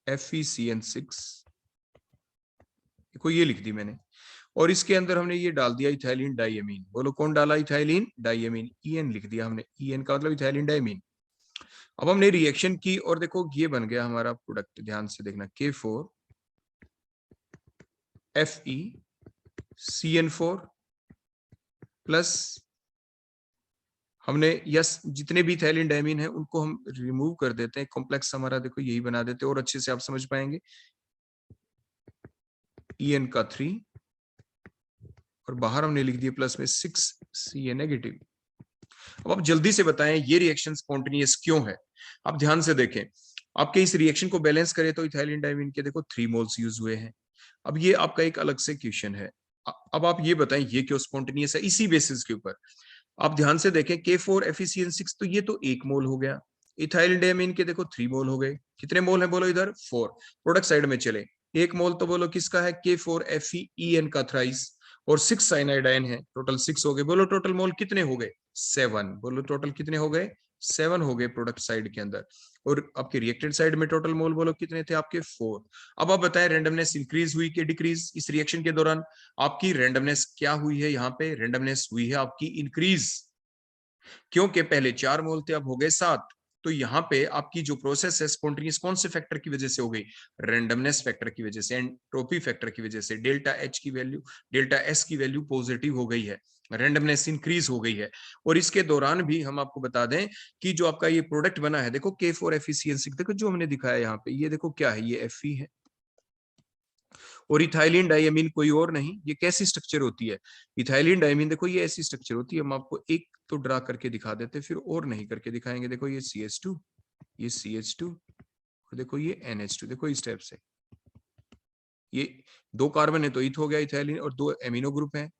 S1: FeCN6, देखो ये लिख दी मैंने, और इसके अंदर हमने ये डाल दिया इथाइलिन डाइएमीन। बोलो कौन डाला? इथाइलिन डाइएमीन, EN लिख दिया हमने, EN का मतलब इथाइलिन डाइएमीन। अब हमने रिएक्शन की और देखो ये बन गया हमारा प्रोडक्ट, ध्यान से देखना, K4 FeCN4 प्लस हमने यस जितने भी इथाइलिन डाइमीन है उनको हम रिमूव कर देते हैं, कॉम्प्लेक्स हमारा देखो यही बना देते हैं और अच्छे से आप समझ पाएंगे। EN का 3 और बाहर हमने लिख दिया प्लस में 6 CA नेगेटिव। अब आप जल्दी से बताएं ये रिएक्शन स्पॉन्टेनियस क्यों है? आप ध्यान से देखें, आपके इस रिएक्शन को बैलेंस करें तो इथाइलिन डाइमीन के देखो 3 मोल्स यूज हुए हैं। अब ये आपका एक अलग से क्वेश्चन है, अब आप ये बताएं ये क्यों स्पॉन्टेनियस है? इसी बेसिस के ऊपर आप ध्यान से देखें, K4 FeCN6 तो ये तो 1 मोल हो गया, इथाइल डाइमीन के देखो 3 मोल हो गए, कितने मोल है बोलो इधर? 4। प्रोडक्ट साइड में चले, 1 मोल तो बोलो किसका है? K4 FeEN का थ्राइस, और 6 साइनाइडाइन है, टोटल 6 हो गए। बोलो टोटल मोल कितने हो गए? 7। बोलो टोटल कितने हो गए? 7 हो गए प्रोडक्ट साइड के अंदर। और आपके रिएक्टेड साइड में टोटल मोल बोलो कितने थे आपके? 4। अब आप बताएं रैंडमनेस इंक्रीज हुई कि डिक्रीज इस रिएक्शन के दौरान? आपकी रैंडमनेस क्या हुई है? यहाँ पे रैंडमनेस हुई है आपकी इंक्रीज, क्योंकि पहले 4 मोल थे अब हो गए 7। तो यहाँ पे आपकी जो प्रोसेस है स्पॉन्टेनियस कौन से फैक्टर की वजह से हो गई? रैंडमनेस फैक्टर की वजह से, एंट्रोपी फैक्टर की वजह से। डेल्टा एच की वैल्यू, डेल्टा एस की वैल्यू पॉजिटिव हो गई है, रैंडमनेस इंक्रीज हो गई है। और इसके दौरान भी हम आपको बता दें कि जो आपका ये प्रोडक्ट बना है, देखो K4 FeCN6, देखो जो हमने दिखाया यहाँ पे, ये देखो क्या है, ये Fe है और इथाइलिन डाइमीन कोई और नहीं। ये कैसी स्ट्रक्चर होती है? इथाइलिन डाइमीन देखो ये ऐसी स्ट्रक्चर होती है, हम आपको एक तो ड्रा करके दिखा देते फिर और नहीं करके दिखाएंगे। देखो ये CH2, ये CH2 और देखो ये NH2, देखो इस टाइप से, ये 2 कार्बन है तो ईथ हो गया इथाइलिन और 2 एमिनो ग्रुप है,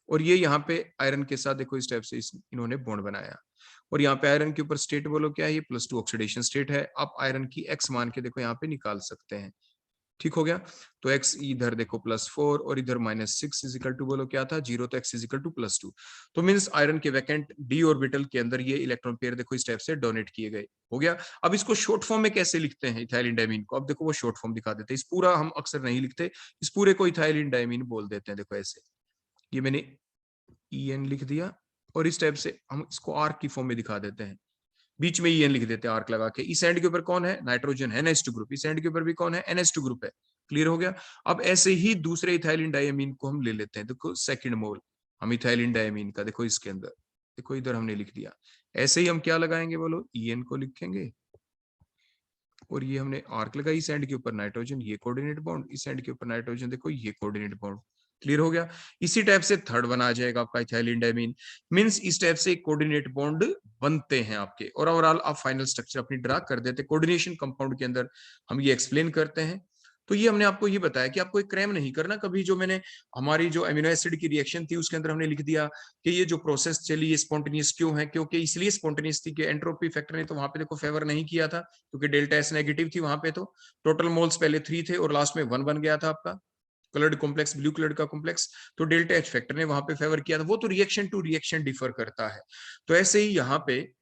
S1: और ये यहाँ पे आयरन के साथ देखो इस टाइप से इन्होंने बॉन्ड बनाया, और यहाँ पे आयरन के ऊपर स्टेट बोलो क्या है? ये +2 ऑक्सीडेशन स्टेट है। आप आयरन की एक्स मान के देखो यहाँ पे निकाल सकते हैं, ठीक हो गया। तो x इधर देखो +4 और इधर -6 इज इक्वल टू बोलो क्या था? 0। तो x इज इक्वल टू +2। तो मींस आयरन के वैकेंट d ऑर्बिटल के अंदर ये इलेक्ट्रॉन पेयर देखो इस टाइप से डोनेट किए गए, हो गया। अब इसको शॉर्ट फॉर्म में कैसे लिखते हैं इथाइलिन डाइमीन को? अब देखो वो शॉर्ट फॉर्म दिखा देते हैं, इस पूरा हम अक्सर नहीं लिखते, इस पूरे को इथाइलिन डाइमीन बोल देते हैं। देखो ऐसे, ये मैंने EN लिख दिया और इस टाइप से हम इसको आर्क की फॉर्म में दिखा देते हैं, बीच में EN लिख देते हैं आर्क लगा के। इस एंड के ऊपर कौन है? नाइट्रोजन है, NH2 ग्रुप। इस एंड के ऊपर भी कौन है? NH2 ग्रुप है। क्लियर हो गया? अब ऐसे ही दूसरे इथाइलिन डाइमीन को हम ले लेते हैं, देखो सेकंड मोल हम इथाइलिन डाइमीन का, देखो इसके अंदर, देखो इधर हमने लिख दिया। ऐसे ही हम क्या लगाएंगे बोलो? EN को लिखेंगे और ये हमने आर्क लगाई, इस एंड के ऊपर नाइट्रोजन, ये कोऑर्डिनेट बॉन्ड, इस एंड के ऊपर नाइट्रोजन, देखो ये कोऑर्डिनेट बॉन्ड। क्लियर हो गया? इसी टाइप से थर्ड बना जाएगा आपका इथाइलिन डाइमीन। मींस इस टाइप से कोऑर्डिनेट बॉन्ड बनते हैं आपके, और ओवरऑल आप फाइनल स्ट्रक्चर अपनी ड्रा कर देते। कोऑर्डिनेशन कंपाउंड के अंदर हम ये एक्सप्लेन करते हैं। तो ये हमने आपको ये बताया कि आपको एक क्रैम नहीं करना कभी। जो मैंने हमारी जो अमीनो एसिड की रिएक्शन थी उसके अंदर हमने लिख दिया कि ये जो प्रोसेस चली ये स्पॉन्टेनियस क्यों है, क्योंकि इसलिए स्पॉन्टेनियस थी कि एंट्रोपी फैक्टर ने तो वहां पे देखो फेवर नहीं किया था, क्योंकि डेल्टा एस नेगेटिव थी वहां पे। तो टोटल मोल्स पहले 3 थे और लास्ट में 1 बन गया था आपका कलर्ड कॉम्प्लेक्स, ब्लू कलर का कॉम्प्लेक्स। तो डेल्टा एच फैक्टर ने वहां पे फेवर किया था, वो तो रिएक्शन टू रिएक्शन डिफर करता है। तो ऐसे ही यहाँ पे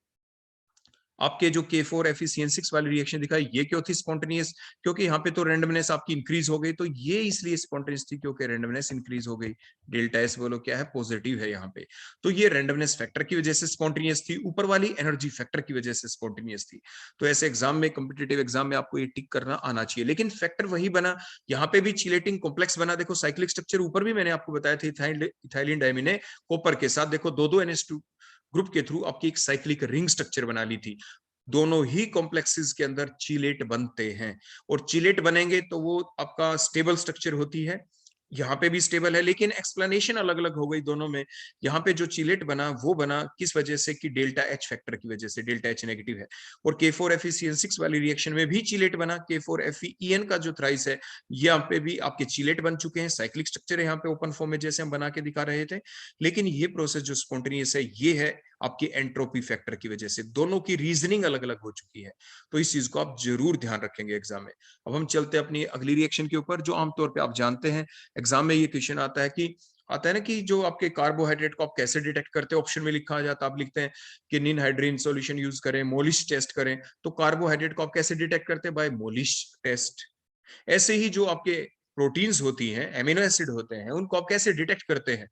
S1: आपके जो K4 FeCN6 वाली रिएक्शन दिखाई, ये क्यों थी स्पॉन्टेनियस? क्योंकि यहाँ पे तो रैंडमनेस आपकी इंक्रीज हो गई, तो ये इसलिए स्पॉन्टेनियस थी क्योंकि रैंडमनेस इंक्रीज हो गई। डेल्टा एस बोलो क्या है? पॉजिटिव है यहाँ पे। तो ये रैंडमनेस फैक्टर की वजह से स्पॉन्टेनियस थी, ऊपर वाली एनर्जी फैक्टर की वजह से स्पॉन्टेनियस थी। तो ऐसे एग्जाम में, कॉम्पिटेटिव एग्जाम में आपको ये टिक करना आना चाहिए। लेकिन फैक्टर वही बना, यहाँ पे भी चिलेटिंग कॉम्प्लेक्स बना। देखो साइक्लिक स्ट्रक्चर ऊपर भी मैंने आपको बताया था, इथाइलिन डाइमीन ने कॉपर के साथ देखो 2-2 NH2 ग्रुप के थ्रू आपकी एक साइक्लिक रिंग स्ट्रक्चर बना ली थी। दोनों ही कॉम्प्लेक्सेस के अंदर चिलेट बनते हैं, और चिलेट बनेंगे तो वो आपका स्टेबल स्ट्रक्चर होती है। यहाँ पे भी स्टेबल है, लेकिन एक्सप्लेनेशन अलग अलग हो गई दोनों में। यहाँ पे जो चिलेट बना वो बना किस वजह से? कि डेल्टा एच फैक्टर की वजह से, डेल्टा एच नेगेटिव है। और K4 FeCN6 वाली रिएक्शन में भी चिलेट बना, K4 FeEN का जो थ्राइस है यहाँ पे भी आपके चिलेट बन चुके हैं। साइक्लिक स्ट्रक्चर है यहाँ पे ओपन फॉर्म में जैसे हम बना के दिखा रहे थे। लेकिन ये प्रोसेस जो स्पॉन्टेनियस है ये है आपकी एंट्रोपी फैक्टर की वजह से। दोनों की रीजनिंग अलग अलग हो चुकी है, तो इस चीज को आप जरूर ध्यान रखेंगे एग्जाम में। अब हम चलते हैं अपनी अगली रिएक्शन के ऊपर, जो आमतौर पर आप जानते हैं एग्जाम में ये क्वेश्चन आता है ना कि जो आपके कार्बोहाइड्रेट को आप कैसे डिटेक्ट करते हैं। ऑप्शन में लिखा आ जाता है, आप लिखते हैं कि निनहाइड्रीन सॉल्यूशन यूज करें, मोलिश टेस्ट करें। तो कार्बोहाइड्रेट को आप कैसे डिटेक्ट करते हैं? By Molisch test. ऐसे ही जो आपके प्रोटीन्स होती हैं, एमिनो एसिड होते हैं, उनको आप कैसे डिटेक्ट करते हैं?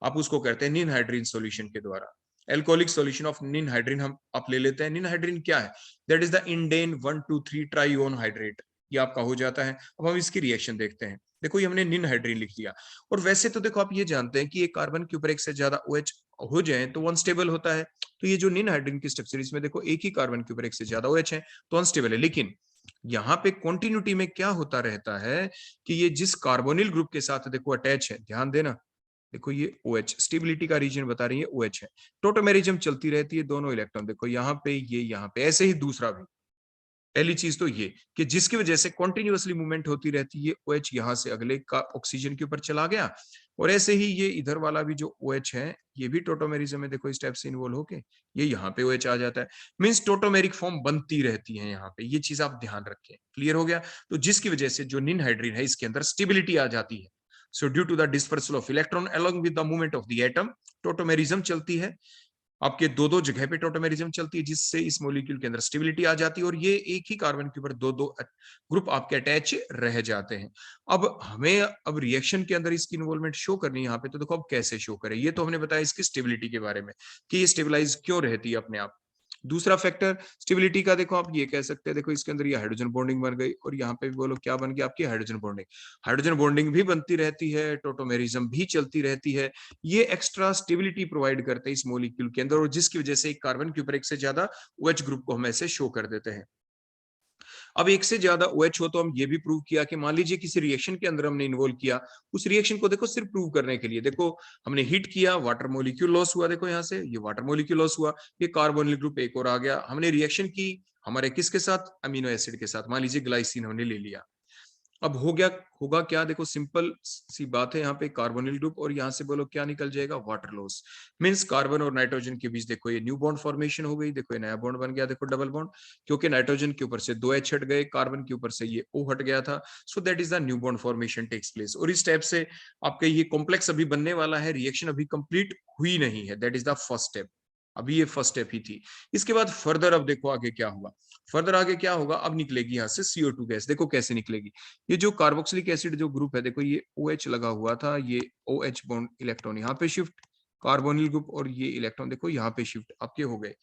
S1: आप उसको करते हैं निनहाइड्रीन सॉल्यूशन के द्वारा। एल्कोहलिक सॉल्यूशन ऑफ निनहाइड्रीन हम आप ले लेते हैं। निनहाइड्रीन क्या है? That is the indane 1,2,3 trione hydrate, ये आपका हो जाता है। अब हम इसकी रिएक्शन देखते हैं। देखो ये हमने निनहाइड्रीन लिख लिया, और वैसे तो देखो आप ये जानते हैं कि ये कार्बन के ऊपर एक से ज्यादा OH हो जाए तो अनस्टेबल होता है। तो ये जो निनहाइड्रीन की स्ट्रक्चर, इसमें देखो एक ही कार्बन के ऊपर एक से ज्यादा OH है तो अनस्टेबल है। लेकिन यहाँ पे कॉन्टिन्यूटी में क्या होता रहता है कि ये जिस कार्बोनिल ग्रुप के साथ देखो अटैच है, ध्यान देना, देखो ये OH स्टेबिलिटी का रीजन बता रही है, OH है। टोटोमेरिज्म चलती रहती है, दोनों इलेक्ट्रॉन देखो यहाँ पे, ये यहाँ पे, ऐसे ही दूसरा भी। पहली चीज तो ये कि जिसकी वजह से कॉन्टिन्यूअसली मूवमेंट होती रहती है, OH यहाँ से अगले का ऑक्सीजन के ऊपर चला गया, और ऐसे ही ये इधर वाला भी जो OH है, ये भी टोटोमेरिज्म में देखो इस टाइप से इन्वॉल्व होके ये यहाँ पे OH आ जाता है। मींस टोटोमेरिक फॉर्म बनती रहती है यहाँ पे, ये चीज आप ध्यान रखें। क्लियर हो गया? तो जिसकी वजह से जो निनहाइड्रीन है इसके अंदर स्टेबिलिटी आ जाती है। So due to the dispersal of electron along with the movement of the atom, tautomerism चलती है। आपके दो दो जगह पे टोटोमेरिज्म चलती है, जिससे इस मॉलिक्यूल के अंदर स्टेबिलिटी आ जाती है, और ये एक ही कार्बन के ऊपर दो दो ग्रुप आपके अटैच रह जाते हैं। अब हमें अब रिएक्शन के अंदर इसकी इन्वॉल्वमेंट शो करनी है यहाँ पे, तो देखो अब कैसे शो करें। ये तो हमने बताया इसकी स्टेबिलिटी के बारे में कि ये स्टेबलाइज क्यों रहती है अपने आप। दूसरा फैक्टर स्टेबिलिटी का, देखो आप ये कह सकते हैं, देखो इसके अंदर ये हाइड्रोजन बॉन्डिंग बन गई, और यहाँ पे भी बोलो क्या बन गया आपकी हाइड्रोजन बॉन्डिंग। हाइड्रोजन बॉन्डिंग भी बनती रहती है, टोटोमेरिज्म भी चलती रहती है। ये एक्स्ट्रा स्टेबिलिटी प्रोवाइड करते हैं इस मॉलिक्यूल के अंदर, और जिसकी वजह से एक कार्बन के ऊपर एक से ज्यादा OH ग्रुप को हम ऐसे शो कर देते हैं। अब एक से ज्यादा OH हो तो हम ये भी प्रूव किया कि मान लीजिए किसी रिएक्शन के अंदर हमने इन्वॉल्व किया, उस रिएक्शन को देखो सिर्फ प्रूव करने के लिए, देखो हमने हीट किया, वाटर मॉलिक्यूल लॉस हुआ, देखो यहाँ से ये वाटर मॉलिक्यूल लॉस हुआ, ये कार्बोनिल ग्रुप एक और आ गया। हमने रिएक्शन की हमारे किसके साथ? अमीनो एसिड के साथ, मान लीजिए ग्लाइसिन हमने ले लिया। अब हो गया, होगा क्या? देखो सिंपल सी बात है, यहाँ पे कार्बोनिल ग्रुप, और यहाँ से बोलो क्या निकल जाएगा? Water loss. मींस कार्बन और नाइट्रोजन के बीच देखो ये न्यू बॉन्ड फॉर्मेशन हो गई, देखो ये नया बॉन्ड बन गया, देखो डबल बॉन्ड, क्योंकि नाइट्रोजन के ऊपर से 2 H हट गए, कार्बन के ऊपर से ये O हट गया था। So that is the new bond formation takes place. और इस टाइप से आपका ये कॉम्प्लेक्स अभी बनने वाला है, रिएक्शन अभी कंप्लीट हुई नहीं है, that is the first step. अभी ये फर्स्ट स्टेप ही थी। इसके बाद फर्दर अब देखो आगे क्या हुआ। फर्दर आगे क्या होगा? अब निकलेगी यहाँ से CO2 गैस। देखो कैसे निकलेगी। ये जो कार्बोक्सिलिक एसिड जो ग्रुप है, देखो ये OH लगा हुआ था, ये OH बॉन्ड इलेक्ट्रॉन यहाँ पे शिफ्ट, कार्बोनिल ग्रुप, और ये इलेक्ट्रॉन देखो यहाँ पे शिफ्ट आपके हो गए।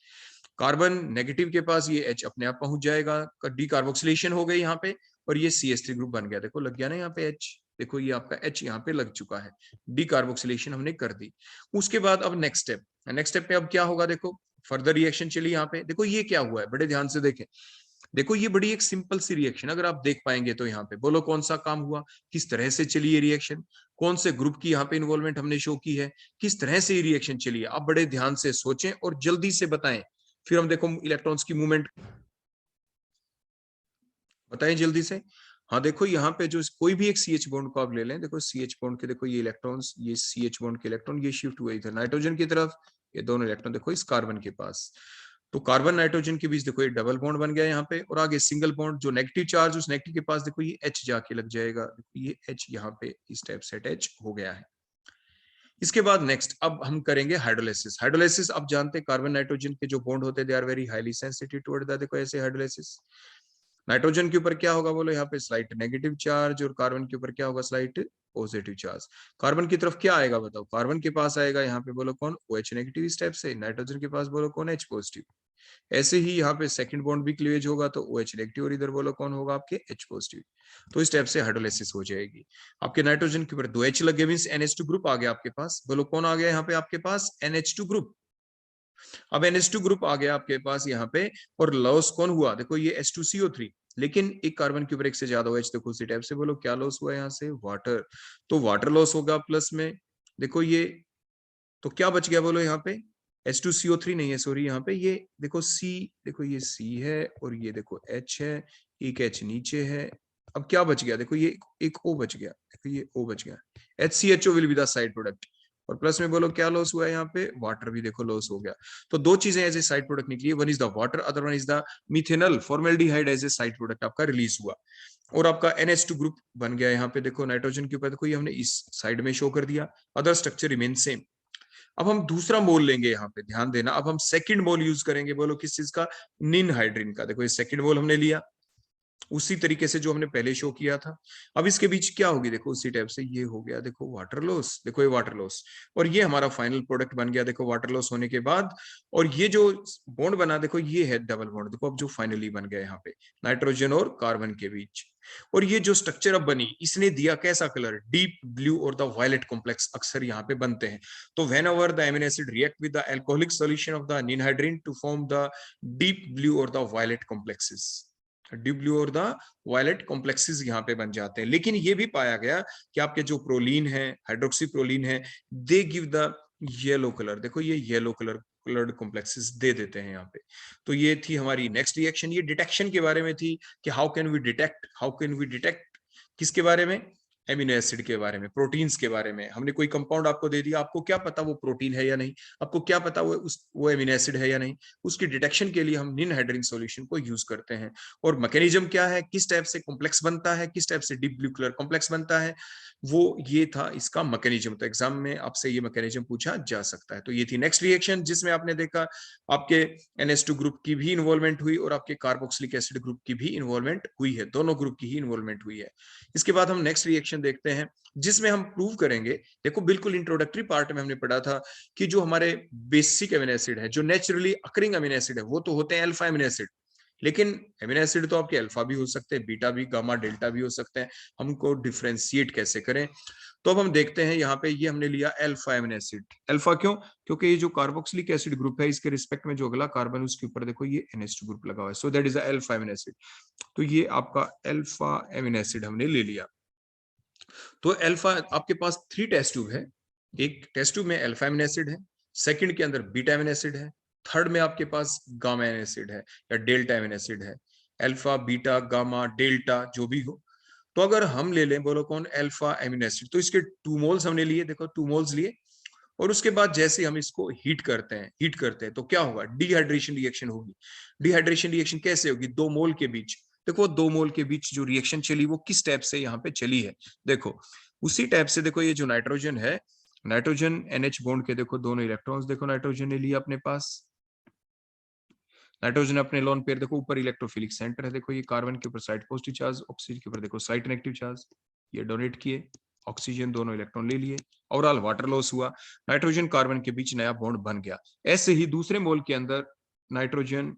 S1: कार्बन नेगेटिव के पास ये H अपने आप पहुंच जाएगा, डीकार्बोक्सिलेशन हो गई यहाँ पे, और ये CH3 ग्रुप बन गया। देखो लग गया ना यहाँ पे H, देखो ये आपका H यहाँ पे लग चुका है, डीकार्बोक्सिलेशन हमने कर दी। उसके बाद अब नेक्स्ट स्टेप, नेक्स्ट स्टेप पे अब क्या होगा? देखो फर्दर रिएक्शन चली यहाँ पे, देखो ये क्या हुआ है, बड़े ध्यान से देखें। देखो ये बड़ी एक सिंपल सी रिएक्शन, अगर आप देख पाएंगे तो यहाँ पे बोलो कौन सा काम हुआ, किस तरह से चली ये रिएक्शन, कौन से ग्रुप की यहाँ पे इन्वॉल्वमेंट हमने शो की है, किस तरह से ये रिएक्शन चली है। आप बड़े ध्यान से सोचें और जल्दी से बताएं, फिर हम देखो इलेक्ट्रॉन्स की मूवमेंट बताएं जल्दी से। हाँ देखो यहाँ पे जो कोई भी एक CH बॉन्ड को आप ले लें, देखो CH बॉन्ड के देखो ये इलेक्ट्रॉन्स, ये CH बॉन्ड के इलेक्ट्रॉन ये शिफ्ट हुए इधर नाइट्रोजन की तरफ, ये दोनों इलेक्ट्रॉन देखो इस कार्बन के पास। तो कार्बन नाइट्रोजन के बीच देखो ये डबल बॉन्ड बन गया यहाँ पे, और आगे सिंगल बॉन्ड, जो नेगेटिव चार्ज उस नेगेटिव के पास देखो ये H जाके लग जाएगा, देखो ये H यहाँ पे इस टाइप से अटैच हो गया है। इसके बाद नेक्स्ट अब हम करेंगे हाइड्रोलाइसिस। हाइड्रोलाइसिस आप जानते हैं कार्बन नाइट्रोजन के जो बॉन्ड होते हैं they are very highly sensitive toward the, देखो ऐसे हाइड्रोलाइसिस। नाइट्रोजन के ऊपर क्या होगा बोलो, यहाँ पे स्लाइट नेगेटिव चार्ज, और कार्बन के ऊपर क्या होगा? Slight positive charge. कार्बन की तरफ क्या आएगा बताओ? कार्बन के पास आएगा यहाँ पे बोलो कौन? OH नेगेटिव इस टाइप से। नाइट्रोजन के पास बोलो कौन? H positive. ऐसे ही यहाँ पे सेकंड बॉन्ड भी क्लीवेज होगा तो OH नेगेटिव, और इधर बोलो कौन होगा? आपके H पॉजिटिव। तो इस टाइप से हाइड्रोलाइसिस हो जाएगी। आपके नाइट्रोजन के ऊपर 2 H लगे, मींस NH2 ग्रुप आ गया आपके पास, बोलो कौन आ गया यहाँ पे आपके पास? NH2 group. अब NH2 ग्रुप आ गया आपके पास यहाँ पे, और लॉस कौन हुआ? देखो ये H2CO3, लेकिन एक कार्बन के ऊपर एक से ज्यादा OH, देखो उसी टाइप से बोलो क्या लॉस हुआ यहाँ से? वाटर। तो वाटर लॉस होगा प्लस में, देखो ये, तो क्या बच गया बोलो यहाँ पे? H2CO3 नहीं है, सॉरी, यहाँ पे ये देखो C, देखो ये C है, और ये देखो H है, एक H नीचे है। अब क्या बच गया? देखो ये एक O बच गया, देखो ये O बच गया। HCHO will be the side product, और प्लस में बोलो क्या लॉस हुआ है यहाँ पे, वाटर भी देखो लॉस हो गया। तो दो चीजें एज ए साइड प्रोडक्ट निकली, one is the water, other one is the methanol formaldehyde as a side product आपका रिलीज हुआ। और आपका NH2 ग्रुप बन गया यहाँ पे देखो, नाइट्रोजन के ऊपर देखो ये हमने इस साइड में शो कर दिया, अदर स्ट्रक्चर रिमेन सेम। अब हम दूसरा मोल लेंगे, यहाँ पे ध्यान देना, अब हम सेकंड मोल यूज करेंगे, बोलो किस चीज का, निन हाइड्रिन का। देखो ये सेकंड मोल हमने लिया उसी तरीके से जो हमने पहले शो किया था। अब इसके बीच क्या होगी, देखो उसी टाइप से ये हो गया, देखो वाटर लॉस, देखो ये वाटर लॉस, और ये हमारा फाइनल प्रोडक्ट बन गया देखो वाटर लॉस होने के बाद। और ये जो बॉन्ड बना देखो ये है डबल बॉन्ड, देखो अब जो फाइनली बन गया यहाँ पे नाइट्रोजन और कार्बन के बीच। और ये जो स्ट्रक्चर अब बनी इसने दिया कैसा कलर, डीप ब्लू और द वायलेट कॉम्प्लेक्स अक्सर यहाँ पे बनते हैं। तो whenever the amino acid react with the alcoholic solution of the ninhydrin to form the deep blue और the violet complexes, deep blue और द वायलेट कॉम्प्लेक्सेस यहाँ पे बन जाते हैं। लेकिन ये भी पाया गया कि आपके जो प्रोलीन है, हाइड्रोक्सी प्रोलीन है, they give the yellow colour, देखो ये येलो कलर कलर्ड कॉम्प्लेक्सेस दे देते हैं यहाँ पे। तो ये थी हमारी नेक्स्ट रिएक्शन, ये डिटेक्शन के बारे में थी कि हाउ कैन वी डिटेक्ट किसके बारे में, एमिनो एसिड के बारे में, प्रोटीन्स के बारे में। हमने कोई कंपाउंड आपको दे दिया, आपको क्या पता वो प्रोटीन है या नहीं, आपको क्या पता वो एमिनो एसिड है या नहीं, उसकी डिटेक्शन के लिए हम निनहाइड्रिन सॉल्यूशन को यूज करते हैं। और मैकेनिज्म क्या है, किस टाइप से कॉम्प्लेक्स बनता है, किस टाइप से डीप ब्लू कलर कॉम्प्लेक्स बनता है, वो ये था इसका मैकेनिज्म। तो एग्जाम में आपसे ये मैकेनिज्म पूछा जा सकता है। तो ये थी नेक्स्ट रिएक्शन जिसमें आपने देखा आपके NH2 ग्रुप की भी इन्वॉल्वमेंट हुई और आपके कार्बोक्सिलिक एसिड ग्रुप की भी इन्वॉल्वमेंट हुई है, दोनों ग्रुप की ही इन्वॉल्वमेंट हुई है। इसके बाद हम नेक्स्ट रिएक्शन देखते हैं जिसमें हम प्रूव करेंगे, देखो बिल्कुल इंट्रोडक्टरी पार्ट में हमने पढ़ा था कि जो हमारे बेसिक अमीनो एसिड है, जो नेचुरली अकरिंग अमीनो एसिड है, वो तो होते हैं अल्फा अमीनो एसिड। लेकिन अमीनो एसिड तो आपके अल्फा भी हो सकते हैं, बीटा भी, गामा, डेल्टा भी हो सकते हैं। हमको डिफ्रेंशिएट कैसे करें, तो अब हम देखते हैं यहाँ पे ये हमने लिया अल्फा अमीनो एसिड। अल्फा क्यों, क्योंकि ये जो कार्बोक्सिलिक एसिड ग्रुप है इसके रिस्पेक्ट में जो अगला कार्बन उसके ऊपर देखो ये NH2 ग्रुप लगा हुआ है, सो that is alpha amino acid. तो ये आपका अल्फा अमीनो एसिड हमने ले लिया। तो अल्फा आपके पास 3 टेस्ट ट्यूब है, एक टेस्ट ट्यूब में अल्फा अमीनो एसिड है, सेकंड के अंदर बीटा अमीनो एसिड है, थर्ड में आपके पास गामा अमीनो एसिड है या डेल्टा अमीनो एसिड है। अल्फा, बीटा, गामा, डेल्टा जो भी हो। तो अगर हम ले लें, बोलो कौन, अल्फा अमीनो एसिड, तो इसके 2 मोल्स हमने लिए, देखो 2 मोल्स लिए। और उसके बाद जैसे हम इसको हीट करते हैं तो क्या होगा, डिहाइड्रेशन रिएक्शन होगी। डिहाइड्रेशन रिएक्शन कैसे होगी, 2 मोल के बीच, देखो 2 मोल के बीच जो रिएक्शन चली वो किस टाइप से यहाँ पे चली है, देखो उसी टाइप से। देखो ये जो नाइट्रोजन है, नाइट्रोजन NH बॉन्ड के देखो दोनों इलेक्ट्रॉन्स, देखो नाइट्रोजन ने लिया अपने पास, नाइट्रोजन अपने लोन पेयर, देखो ऊपर इलेक्ट्रोफिलिक सेंटर है, देखो ये कार्बन के ऊपर साइड पॉजिटिव चार्ज, ऑक्सीजन के ऊपर देखो साइड नेगेटिव चार्ज, ये डोनेट किए, ऑक्सीजन दोनों इलेक्ट्रॉन ले लिए, ओवरऑल वाटर लॉस हुआ, नाइट्रोजन कार्बन के बीच नया बॉन्ड बन गया। ऐसे ही दूसरे मोल के अंदर नाइट्रोजन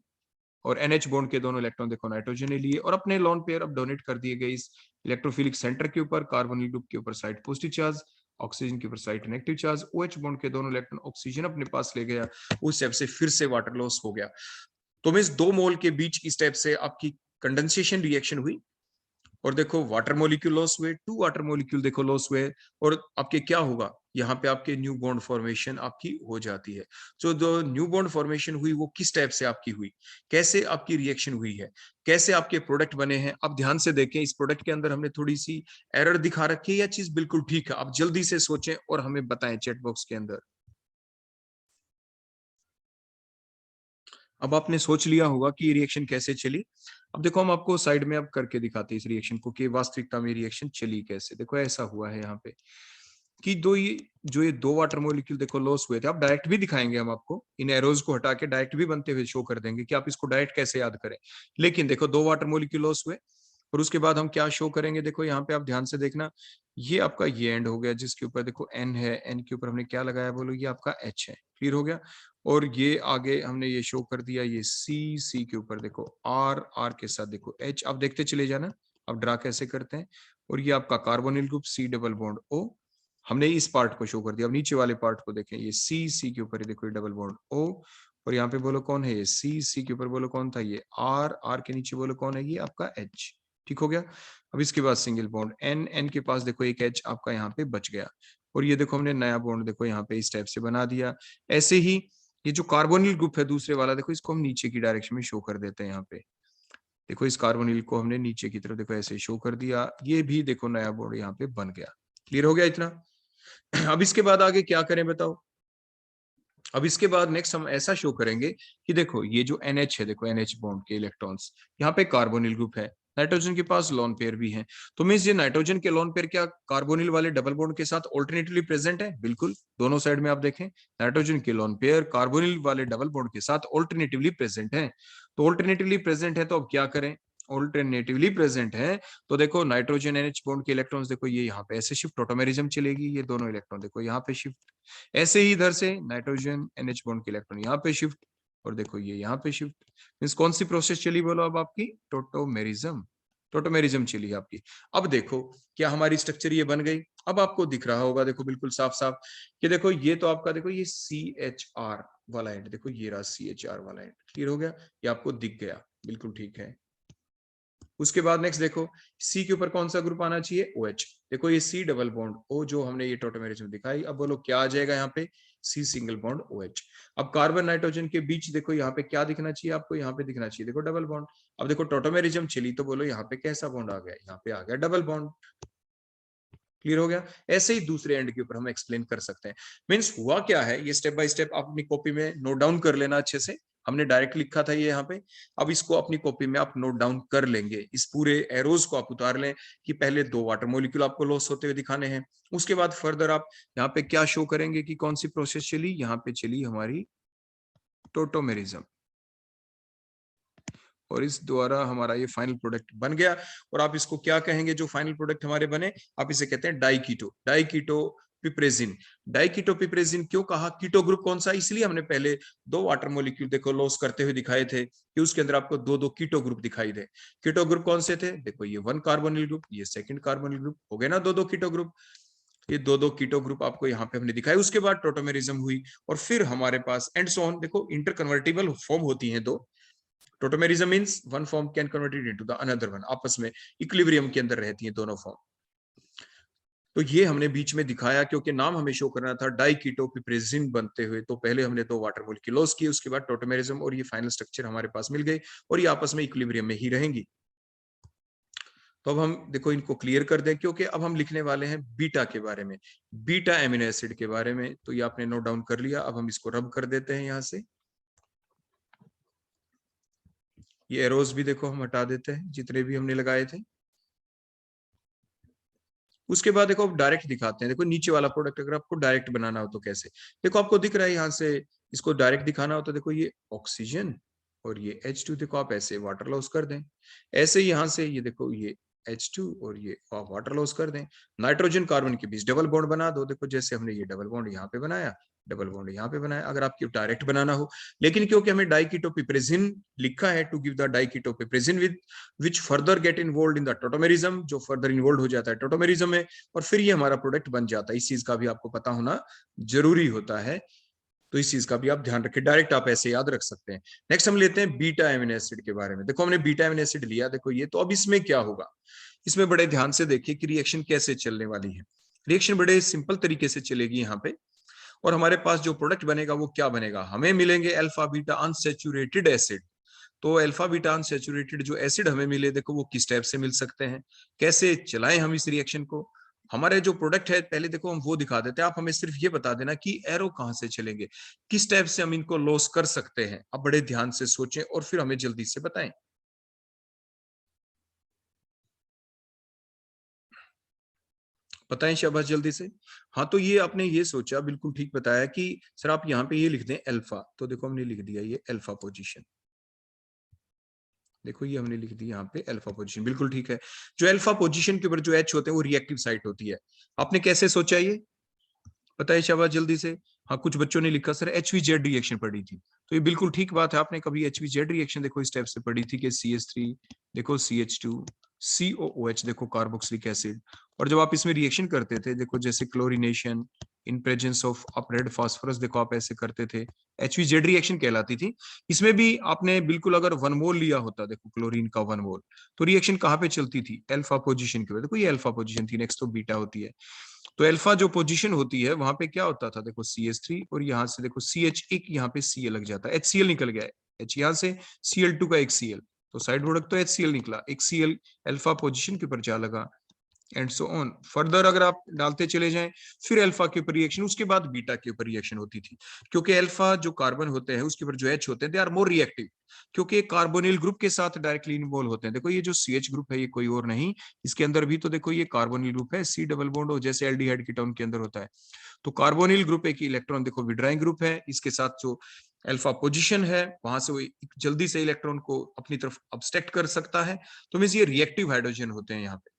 S1: और NH बॉन्ड के दोनों इलेक्ट्रॉन देखो नाइट्रोजन ने लिए और अपने लोन पेयर अब डोनेट कर दिए गए इस इलेक्ट्रोफिलिक सेंटर के ऊपर, कार्बोनिल ग्रुप के ऊपर साइड पॉजिटिव चार्ज, ऑक्सीजन के ऊपर side negative charge, OH bond के दोनों इलेक्ट्रॉन ऑक्सीजन अपने पास ले गया, उस टाइप से फिर से वाटर लॉस हो गया। तो मींस 2 मोल के बीच इस टाइप से आपकी कंडेंसेशन रिएक्शन हुई और देखो वाटर मॉलिक्यूल लॉस हुए, 2 वाटर मॉलिक्यूल देखो लॉस हुए, और आपके क्या होगा, यहाँ पे आपके न्यू बॉन्ड फॉर्मेशन आपकी हो जाती है। जो जो न्यू बॉन्ड फॉर्मेशन हुई वो किस टाइप से आपकी हुई, कैसे आपकी रिएक्शन हुई है, कैसे आपके प्रोडक्ट बने हैं। अब ध्यान से देखें, इस प्रोडक्ट के अंदर हमने थोड़ी सी एरर दिखा रखी है या चीज बिल्कुल ठीक है, आप जल्दी से सोचें और हमें बताएं चैट बॉक्स के अंदर। अब आपने सोच लिया होगा कि ये रिएक्शन कैसे चली। अब देखो हम आपको साइड में अब करके दिखाते हैं इस रिएक्शन को कि वास्तविकता में रिएक्शन चली कैसे। देखो ऐसा हुआ है यहाँ पे कि ये 2 वाटर मॉलिक्यूल देखो लॉस हुए थे। अब डायरेक्ट भी दिखाएंगे हम आपको, इन एरोज को हटा के डायरेक्ट भी बनते हुए शो कर देंगे कि आप इसको डायरेक्ट कैसे याद करें। लेकिन देखो 2 वाटर मॉलिक्यूल लॉस हुए और उसके बाद हम क्या शो करेंगे, देखो यहाँ पे आप ध्यान से देखना, ये आपका ये एंड हो गया जिसके ऊपर देखो N है, N के ऊपर हमने क्या लगाया, बोलो ये आपका H है, क्लियर हो गया। और ये आगे हमने ये शो कर दिया, ये C के ऊपर देखो R के साथ देखो H। अब देखते चले जाना, अब ड्रा कैसे करते हैं। और ये आपका carbonyl group C double bond O, हमने इस पार्ट को शो कर दिया। अब नीचे वाले पार्ट को देखें, ये C के ऊपर ये देखो ये डबल बॉन्ड O, और यहाँ पे बोलो कौन है, ये C के ऊपर बोलो कौन था, ये R के नीचे बोलो कौन है, ये आपका H। ठीक हो गया। अब इसके बाद सिंगल बॉन्ड N के पास देखो एक H आपका यहाँ पे बच गया, और ये देखो हमने नया बॉन्ड देखो यहाँ पे इस टाइप से बना दिया। ऐसे ही ये जो कार्बोनिल ग्रुप है दूसरे वाला, देखो इसको हम नीचे की डायरेक्शन में शो कर देते हैं। यहाँ पे देखो इस कार्बोनिल को हमने नीचे की तरफ देखो ऐसे शो कर दिया, ये भी देखो नया बॉन्ड यहाँ पे बन गया। क्लियर हो गया इतना। अब इसके बाद आगे क्या करें बताओ। अब इसके बाद नेक्स्ट हम ऐसा शो करेंगे कि देखो ये जो NH है, देखो NH बॉन्ड के इलेक्ट्रॉन्स, यहाँ पे कार्बोनिल ग्रुप है, नाइट्रोजन के पास लोन पेयर भी है। तो मींस ये नाइट्रोजन के लोन पेयर क्या कार्बोनिल वाले डबल बॉन्ड के साथ ऑल्टरनेटिवली प्रेजेंट है? बिल्कुल, दोनों साइड में आप देखें नाइट्रोजन के लोन पेयर कार्बोनिल वाले डबल बॉन्ड के साथ ऑल्टरनेटिवली प्रेजेंट है। तो ऑल्टरनेटिवली प्रेजेंट है तो अब क्या करें, ऑल्टरनेटिवली प्रेजेंट है तो देखो नाइट्रोजन NH बॉन्ड के इलेक्ट्रॉन्स देखो ये यहाँ पे ऐसे शिफ्ट, ऑटोमेरिज्म चलेगी, ये दोनों इलेक्ट्रॉन देखो यहाँ पे शिफ्ट, ऐसे ही इधर से नाइट्रोजन NH बॉन्ड के इलेक्ट्रॉन यहाँ पे शिफ्ट, और देखो ये यहाँ पे शिफ्ट। मींस कौन सी प्रोसेस चली बोलो अब आपकी? टोटोमेरिज्म, टोटोमेरिज्म चली आपकी। अब देखो क्या हमारी स्ट्रक्चर ये बन गई। अब आपको दिख रहा होगा देखो बिल्कुल साफ साफ कि देखो ये तो आपका देखो ये CHR वाला एंड, देखो ये रहा CHR वाला एंड, क्लियर हो गया, ये आपको दिख गया, बिल्कुल ठीक है। उसके बाद नेक्स्ट देखो C के ऊपर कौन सा ग्रुप आना चाहिए? OH, देखो ये C डबल बॉन्ड O जो हमने ये टोटोमेरिज्म दिखाई, अब बोलो क्या आ जाएगा यहाँ पे? C single bond OH। अब कार्बन नाइट्रोजन के बीच देखो यहाँ पे क्या दिखना चाहिए आपको? यहाँ पे दिखना चाहिए देखो डबल बॉन्ड। अब देखो टोटोमेरिज्म चली तो बोलो यहाँ पे कैसा बॉन्ड आ गया? यहाँ पे आ गया डबल बॉन्ड, क्लियर हो गया। ऐसे ही दूसरे एंड के ऊपर हम एक्सप्लेन कर सकते हैं। मींस हुआ क्या है, ये स्टेप बाय स्टेप आप अपनी कॉपी में नोट डाउन कर लेना अच्छे से, हमने डायरेक्ट लिखा था ये यहाँ पे, अब इसको अपनी कॉपी में आप नोट डाउन कर लेंगे, इस पूरे एरोज को आप उतार लें कि पहले 2 वाटर मॉलिक्यूल आपको लॉस होते हुए दिखाने हैं, उसके बाद फर्दर आप यहाँ पे क्या शो करेंगे कि कौन सी प्रोसेस चली, यहाँ पे चली हमारी टोटोमेरिज्म, और इस द्वारा हमारा ये फाइनल प्रोडक्ट बन गया। और आप इसको क्या कहेंगे जो फाइनल प्रोडक्ट हमारे बने? आप इसे कहते हैं डाइकीटो, डाइकीटो पिप्रेजिन। डाइकीटो पिप्रेजिन क्यों कहा? कीटो ग्रुप कौन सा? इसलिए हमने पहले 2 वाटर मॉलिक्यूल देखो लॉस करते हुए दिखाए थे कि उसके अंदर आपको 2-2 कीटो ग्रुप दिखाई दे। कीटो ग्रुप कौन से थे? देखो ये 1 कार्बोनिल ग्रुप, ये 2nd कार्बोनिल ग्रुप, हो गए ना 2-2 कीटो ग्रुप। ये 2-2 कीटो ग्रुप आपको यहाँ पे हमने दिखाए। उसके बाद टोटोमेरिज्म हुई और फिर हमारे पास एंड सो ऑन, देखो इंटरकन्वर्टिबल फॉर्म होती हैं 2। Tautomerism means one form can converted into the another one, आपस में इक्विलिब्रियम के अंदर रहती हैं दोनों फॉर्म। तो ये हमने बीच में दिखाया क्योंकि नाम हमें शो करना था डाइकीटोपिप्रेजिन बनते हुए, तो पहले हमने 2 वाटर मॉलिक्यूल लॉस किए, उसके बाद टोटोमेरिज्म, और ये फाइनल स्ट्रक्चर हमारे पास मिल गई और ये आपस में इक्विलिब्रियम में ही रहेंगी। तो अब हम देखो इनको क्लियर कर दें क्योंकि अब हम लिखने वाले हैं बीटा के बारे में, बीटा एमिनो एसिड के बारे में। तो ये आपने नोट डाउन कर लिया, अब हम इसको रब कर देते हैं यहाँ से। ये एरोज भी देखो हम हटा देते हैं जितने भी हमने लगाए थे। उसके बाद देखो अब डायरेक्ट दिखाते हैं, देखो नीचे वाला प्रोडक्ट अगर आपको डायरेक्ट बनाना हो तो कैसे, देखो आपको दिख रहा है यहाँ से, इसको डायरेक्ट दिखाना हो तो देखो ये ऑक्सीजन और ये H2, देखो आप ऐसे वाटर लॉस कर दें, ऐसे ही यहाँ से ये देखो ये H2 और ये आप वाटर लॉस कर दें, नाइट्रोजन कार्बन के बीच डबल बॉन्ड बना दो, देखो जैसे हमने ये डबल बॉन्ड यहाँ पे बनाया, डबल बॉन्ड यहाँ पे बनाया, अगर आपको डायरेक्ट बनाना हो। लेकिन क्योंकि हमें डाइकीटोपिप्रेजिन लिखा है to give the diketopiperazine with which further get involve in the tautomerism, जो फर्दर इन्वॉल्व हो जाता है टोटोमेरिज्म में, और फिर ये हमारा प्रोडक्ट बन जाता है। इस चीज का भी आपको पता होना जरूरी होता है, तो इस चीज का भी आप ध्यान रखें, डायरेक्ट आप ऐसे याद रख सकते हैं। नेक्स्ट हम लेते हैं बीटा एमिनो एसिड के बारे में। देखो हमने बीटा एमिनो एसिड लिया, देखो ये, तो अब इसमें क्या होगा, इसमें बड़े ध्यान से देखिए कि रिएक्शन कैसे चलने वाली है। रिएक्शन बड़े सिंपल तरीके से चलेगी यहाँ पे, और हमारे पास जो प्रोडक्ट बनेगा वो क्या बनेगा, हमें मिलेंगे अल्फा बीटा अनसैचुरेटेड एसिड। तो अल्फा बीटा अनसैचुरेटेड जो एसिड हमें मिले, देखो वो किस टाइप से मिल सकते हैं, कैसे चलाएं हम इस रिएक्शन को। हमारे जो प्रोडक्ट है पहले देखो हम वो दिखा देते हैं, आप हमें सिर्फ ये बता देना कि एरो कहां से चलेंगे, किस टाइप से हम इनको लॉस कर सकते हैं। अब बड़े ध्यान से सोचें और फिर हमें जल्दी से बताएं। बताएं शाबाश जल्दी से। हाँ, तो ये आपने ये सोचा, बिल्कुल ठीक बताया कि सर आप यहाँ पे ये लिख दें अल्फा, तो देखो हमने लिख दिया ये अल्फा पोजीशन, देखो ये हमने लिख दी यहाँ पे अल्फा पोजीशन, बिल्कुल ठीक है। जो अल्फा पोजीशन के ऊपर जो एच होते हैं वो रिएक्टिव साइट होती है। आपने कैसे सोचा ये बताइए शाबाश जल्दी से। हाँ, कुछ बच्चों ने लिखा सर HVZ रिएक्शन पढ़ी थी, तो ये बिल्कुल ठीक बात है, आपने कभी HVZ रिएक्शन देखो इस टाइप से पढ़ी थी कि CH3 देखो CH2 COOH देखो कार्बोक्सिलिक एसिड, और जब आप इसमें रिएक्शन करते थे देखो जैसे chlorination in presence of up red phosphorus, देखो आप ऐसे करते थे, HVZ रिएक्शन कहलाती थी। इसमें भी आपने बिल्कुल अगर 1 मोल लिया होता, देखो क्लोरीन का 1 मोल, तो रिएक्शन कहाँ पे चलती थी, अल्फा पोजीशन के ऊपर, देखो ये अल्फा पोजीशन थी, नेक्स्ट तो बीटा होती है। तो अल्फा जो पोजीशन होती है वहां पे क्या होता था, देखो CH3 और यहाँ से देखो CH, एक यहाँ पे Cl लग जाता है, HCl निकल गया है, H यहाँ से Cl2 का एक Cl, तो साइड प्रोडक्ट तो HCl निकला, एक Cl अल्फा पोजीशन के ऊपर जा लगा, एंड सो ऑन। फर्दर अगर आप डालते चले जाएं, फिर अल्फा के ऊपर रिएक्शन, उसके बाद बीटा के ऊपर रिएक्शन होती थी, क्योंकि अल्फा जो कार्बन होते हैं उसके ऊपर जो एच होते हैं दे आर मोर रिएक्टिव, क्योंकि कार्बोनिल ग्रुप के साथ डायरेक्टली इन्वॉल्व होते हैं। देखो ये जो सी एच ग्रुप है ये कोई और नहीं, इसके अंदर भी तो देखो ये कार्बोनिल ग्रुप है, सी डबल बॉन्ड, जैसे एल्डिहाइड कीटोन के अंदर होता है। तो कार्बोनिल ग्रुप एक इलेक्ट्रॉन देखो विड्राइंग ग्रुप है, इसके साथ जो अल्फा पोजीशन है वहां से वो जल्दी से इलेक्ट्रॉन को अपनी तरफ अब्स्ट्रैक्ट कर सकता है। तो मींस ये रिएक्टिव हाइड्रोजन होते हैं यहाँ पे।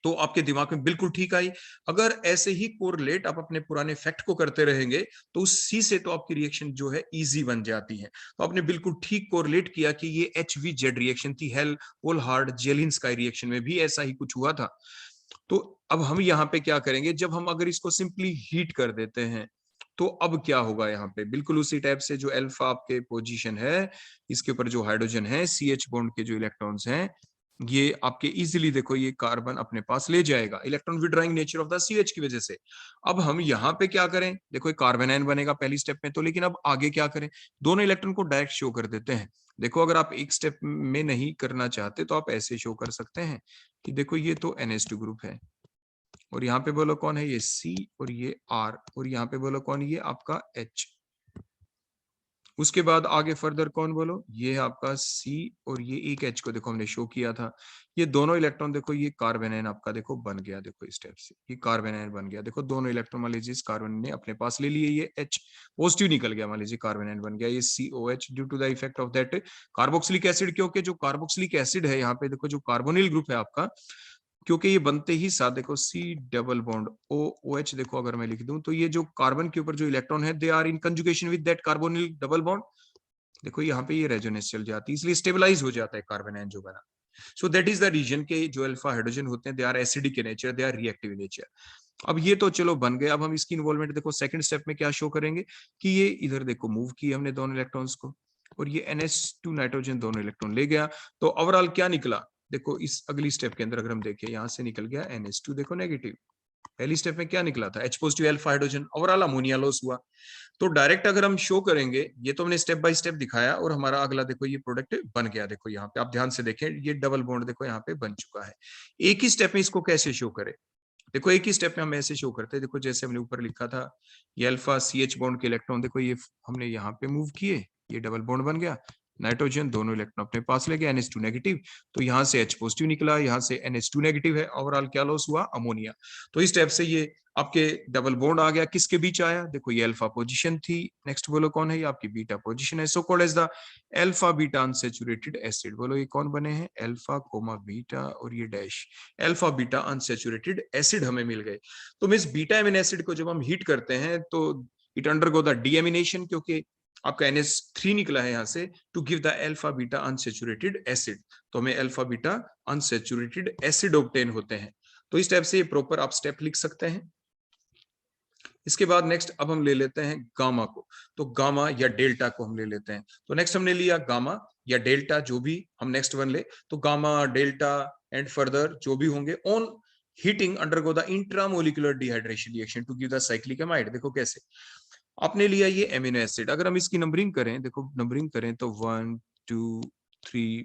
S1: तो आपके दिमाग में बिल्कुल ठीक आई। अगर ऐसे ही कोरिलेट आप अपने पुराने फैक्ट को करते रहेंगे तो उसी से तो आपकी रिएक्शन जो है इजी बन जाती है। तो आपने बिल्कुल ठीक कोरिलेट किया कि ये HVZ रिएक्शन थी, हेल वोल्हार्ड जेलिंस्काई रिएक्शन में भी ऐसा ही कुछ हुआ था। तो अब हम यहाँ पे क्या करेंगे, जब हम अगर इसको सिंपली हीट कर देते हैं तो अब क्या होगा, यहाँ पे बिल्कुल उसी टाइप से जो अल्फा आपके पोजीशन है, इसके ऊपर जो हाइड्रोजन है, CH बॉन्ड के जो इलेक्ट्रॉन्स हैं, ये आपके इजीली देखो ये कार्बन अपने पास ले जाएगा, electron withdrawing nature of the CH की वजह से। अब हम यहाँ पे क्या करें, देखो ये कार्बन आयन बनेगा पहली स्टेप में, तो लेकिन अब आगे क्या करें, दोनों इलेक्ट्रॉन को डायरेक्ट शो कर देते हैं। देखो अगर आप एक स्टेप में नहीं करना चाहते तो आप ऐसे शो कर सकते हैं कि देखो ये तो NH2 ग्रुप है, और यहाँ पे बोलो कौन है, ये C, और ये R, और यहाँ पे बोलो कौन, ये आपका H। उसके बाद आगे फर्दर कौन बोलो, ये है आपका C, और ये एक H को देखो हमने शो किया था। ये दोनों इलेक्ट्रॉन देखो ये कार्बन आयन आपका देखो बन गया, देखो इस स्टेप से ये कार्बन आयन बन गया। देखो दोनों इलेक्ट्रॉन मान लीजिए इस कार्बन ने अपने पास ले लिए, ये H पॉजिटिव निकल गया, मान लीजिए कार्बन आयन बन गया, ये COH due to the effect of that carboxylic acid. क्योंकि जो कार्बोक्सिलिक एसिड है यहाँ पे देखो जो कार्बोनिल ग्रुप है आपका, क्योंकि ये बनते ही साथ देखो C डबल बॉन्ड OH, देखो अगर मैं लिख दूं तो ये जो कार्बन के ऊपर जो इलेक्ट्रॉन है they are in conjugation with that carbonyl double bond. देखो यहाँ पे ये रेजोनेंस चल जाती है, इसलिए स्टेबलाइज हो जाता है कार्बन आयन जो बना। So that is the reason के जो अल्फा हाइड्रोजन होते हैं they are acidic in nature, they are reactive in nature. अब ये तो चलो बन गए, अब हम इसकी इन्वॉल्वमेंट देखो सेकंड स्टेप में क्या शो करेंगे कि ये इधर देखो मूव किए हमने दोनों इलेक्ट्रॉन्स को, और ये NH2 नाइट्रोजन दोनों इलेक्ट्रॉन ले गया। तो ओवरऑल क्या निकला, देखो इस अगली स्टेप के अंदर अगर हम देखें, यहां से निकल गया NH2 देखो नेगेटिव। पहली स्टेप में क्या निकला था, H positive alpha hydrogen, overall ammonia loss हुआ। तो डायरेक्ट अगर हम शो करेंगे, ये तो हमने स्टेप बाय स्टेप दिखाया, और हमारा अगला देखो ये प्रोडक्ट बन गया। देखो यहाँ पे आप ध्यान से देखें, ये डबल बॉन्ड देखो यहाँ पे बन चुका है। एक ही स्टेप में इसको कैसे शो करें, देखो एक ही स्टेप में हम ऐसे शो करते हैं। देखो जैसे हमने ऊपर लिखा था, ये अल्फा CH बॉन्ड के इलेक्ट्रॉन देखो ये हमने यहाँ पे मूव किए, ये डबल बॉन्ड बन गया, नाइट्रोजन दोनों इलेक्ट्रॉन अपने पास ले गया, NH2 नेगेटिव। तो यहाँ से H पॉजिटिव निकला, यहाँ से NH2 नेगेटिव है, ओवरऑल क्या लॉस हुआ, अमोनिया। तो इस स्टेप से ये आपके डबल बॉन्ड आ गया, किसके बीच आया, देखो ये अल्फा पोजीशन थी, नेक्स्ट बोलो कौन है, ये आपकी बीटा पोजीशन है, so called as the alpha beta unsaturated acid. बोलो ये कौन बने हैं, अल्फा कोमा बीटा, और ये dash alpha beta unsaturated acid हमें मिल गए। तो मिस बीटा एमिनो एसिड को जब हम हीट करते हैं तो इट अंडरगो द डीएमिनेशन, क्योंकि आपका NH3 निकला है यहाँ से, to give the alpha beta unsaturated acid. तो हमें alpha beta unsaturated acid obtain होते हैं। तो इस टाइप से ये प्रॉपर आप स्टेप लिख सकते हैं। इसके बाद नेक्स्ट अब हम ले लेते हैं गामा को, तो गामा या डेल्टा को हम ले लेते हैं। तो नेक्स्ट हमने लिया गामा या डेल्टा, जो भी हम नेक्स्ट वन ले, तो गामा डेल्टा एंड फर्दर जो भी होंगे on heating undergo the intramolecular dehydration reaction to give the cyclic amide. देखो कैसे आपने लिया ये एमिनो एसिड, अगर हम इसकी नंबरिंग करें, देखो नंबरिंग करें तो 1 2 3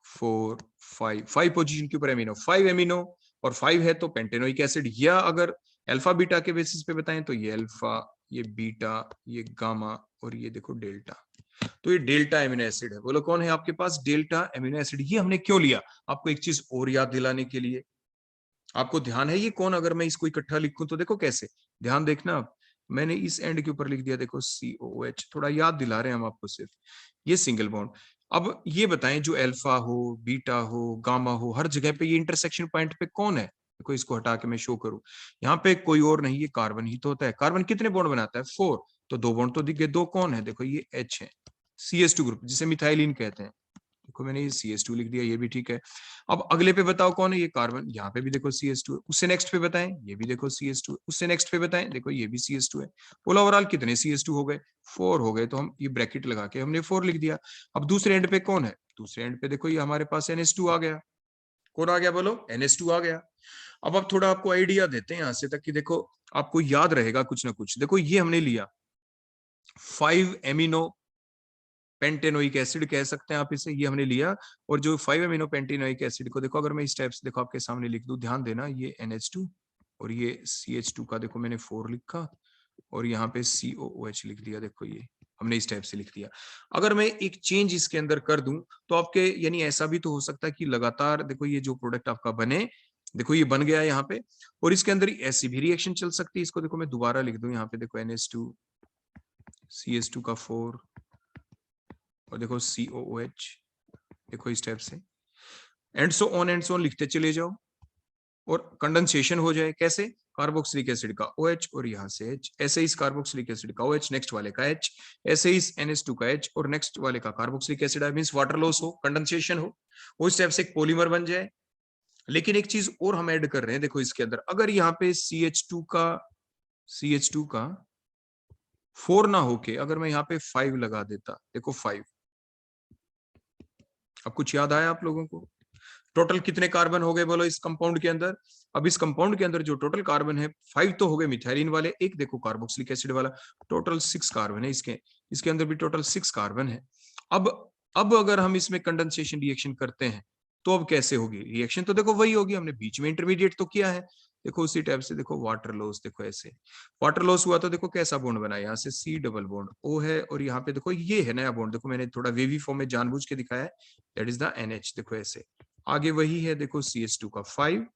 S1: 4 5 पोजीशन के ऊपर एमिनो, 5 एमिनो और 5 है तो पेंटेनोइक एसिड, या अगर अल्फा बीटा के बेसिस पे बताएं तो ये अल्फा, ये बीटा, ये गामा, और ये देखो डेल्टा। तो ये डेल्टा एमिनो एसिड है। बोलो कौन है आपके पास, डेल्टा एमिनो एसिड। ये हमने क्यों लिया, आपको एक चीज और याद दिलाने के लिए। आपको ध्यान है ये कौन, अगर मैं इसको इकट्ठा लिखूं तो देखो कैसे, ध्यान देखना आप, मैंने इस एंड के ऊपर लिख दिया देखो COH, थोड़ा याद दिला रहे हैं हम आपको सिर्फ, ये सिंगल बॉन्ड। अब ये बताएं जो अल्फा हो, बीटा हो, गामा हो, हर जगह पे ये इंटरसेक्शन पॉइंट पे कौन है, देखो इसको हटा के मैं शो करूं, यहाँ पे कोई और नहीं, ये कार्बन ही तो होता है। कार्बन कितने बॉन्ड बनाता है, 4, तो 2 बॉन्ड तो दिख गए, 2 कौन है, देखो ये H है, CH2 ग्रुप जिसे मिथाइलिन कहते हैं। देखो मैंने ये CH2 लिख दिया, ये भी ठीक है। अब अगले पे बताओ कौन है, ये कार्बन, यहाँ पे भी देखो CH2 है। उससे नेक्स्ट पे बताएं, ये भी देखो CH2 है। उससे नेक्स्ट पे बताएं, देखो ये भी CH2 है। बोला ओवरऑल कितने CH2 हो गए, 4 हो गए, तो हम ये ब्रैकेट लगा के हमने 4 लिख दिया। अब दूसरे एंड पे कौन है, दूसरे एंड पे देखो ये हमारे पास NH2 आ गया। कौन आ गया, बोलो NH2 आ गया। अब थोड़ा आपको आइडिया देते हैं यहाँ से तक कि देखो आपको याद रहेगा कुछ ना कुछ। देखो ये हमने लिया 5 एमिनो पेंटेनोइक एसिड कह सकते हैं आप इसे, ये हमने लिया। और जो 5 अमीनो पेंटेनोइक एसिड को देखो, अगर मैं इस टाइप से देखो आपके सामने लिख दूं, ध्यान देना, ये NH2 और ये CH2 का देखो मैंने 4 लिखा और यहाँ पे COOH लिख दिया, देखो ये हमने इस टाइप से लिख दिया। अगर मैं एक चेंज इसके अंदर कर दूं तो आपके, यानी ऐसा भी तो हो सकता है कि लगातार देखो ये जो प्रोडक्ट आपका बने, देखो ये बन गया है यहाँ पे, और इसके अंदर ऐसी भी रिएक्शन चल सकती है। इसको देखो मैं दोबारा लिख दूं, यहाँ पे देखो NH2 CH2 का 4 और देखो COOH, देखो इस टाइप से एंड सो ऑन लिखते चले जाओ और कंडेंसेशन हो जाए। कैसे? कार्बोक्सिलिक एसिड का OH और यहाँ से H, ऐसे इस कार्बोक्सिलिक एसिड का OH, नेक्स्ट वाले का H, ऐसे इस NH2 का H और नेक्स्ट वाले का carboxylic acid, means water loss हो, कंडेंसेशन हो, उस टाइप से एक पॉलीमर बन जाए। लेकिन एक चीज और हम ऐड कर रहे हैं, देखो इसके अंदर अगर यहाँ पे CH2 का 4 ना होके अगर मैं यहाँ पे 5 लगा देता, देखो 5, अब कुछ याद आया आप लोगों को? टोटल कितने कार्बन हो गए बोलो इस कंपाउंड के अंदर? अब इस कंपाउंड के अंदर जो टोटल कार्बन है 5 तो हो गए मिथाइलिन वाले, एक देखो कार्बोक्सिलिक एसिड वाला, टोटल 6 कार्बन है इसके अंदर भी टोटल 6 कार्बन है। अब अगर हम इसमें कंडेंसेशन रिएक्शन करते हैं तो अब कैसे होगी रिएक्शन? तो देखो वही होगी, हमने बीच में इंटरमीडिएट तो किया है, देखो उसी टाइप से देखो वाटर लॉस, देखो ऐसे वाटर लॉस हुआ तो देखो कैसा बॉन्ड बना, यहाँ से C डबल बॉन्ड O है और यहाँ पे देखो ये है नया बॉन्ड, देखो मैंने थोड़ा वेवी फॉर्म में जानबूझ के दिखाया है, दैट इज द NH, देखो ऐसे आगे वही है, देखो CH2 का 5,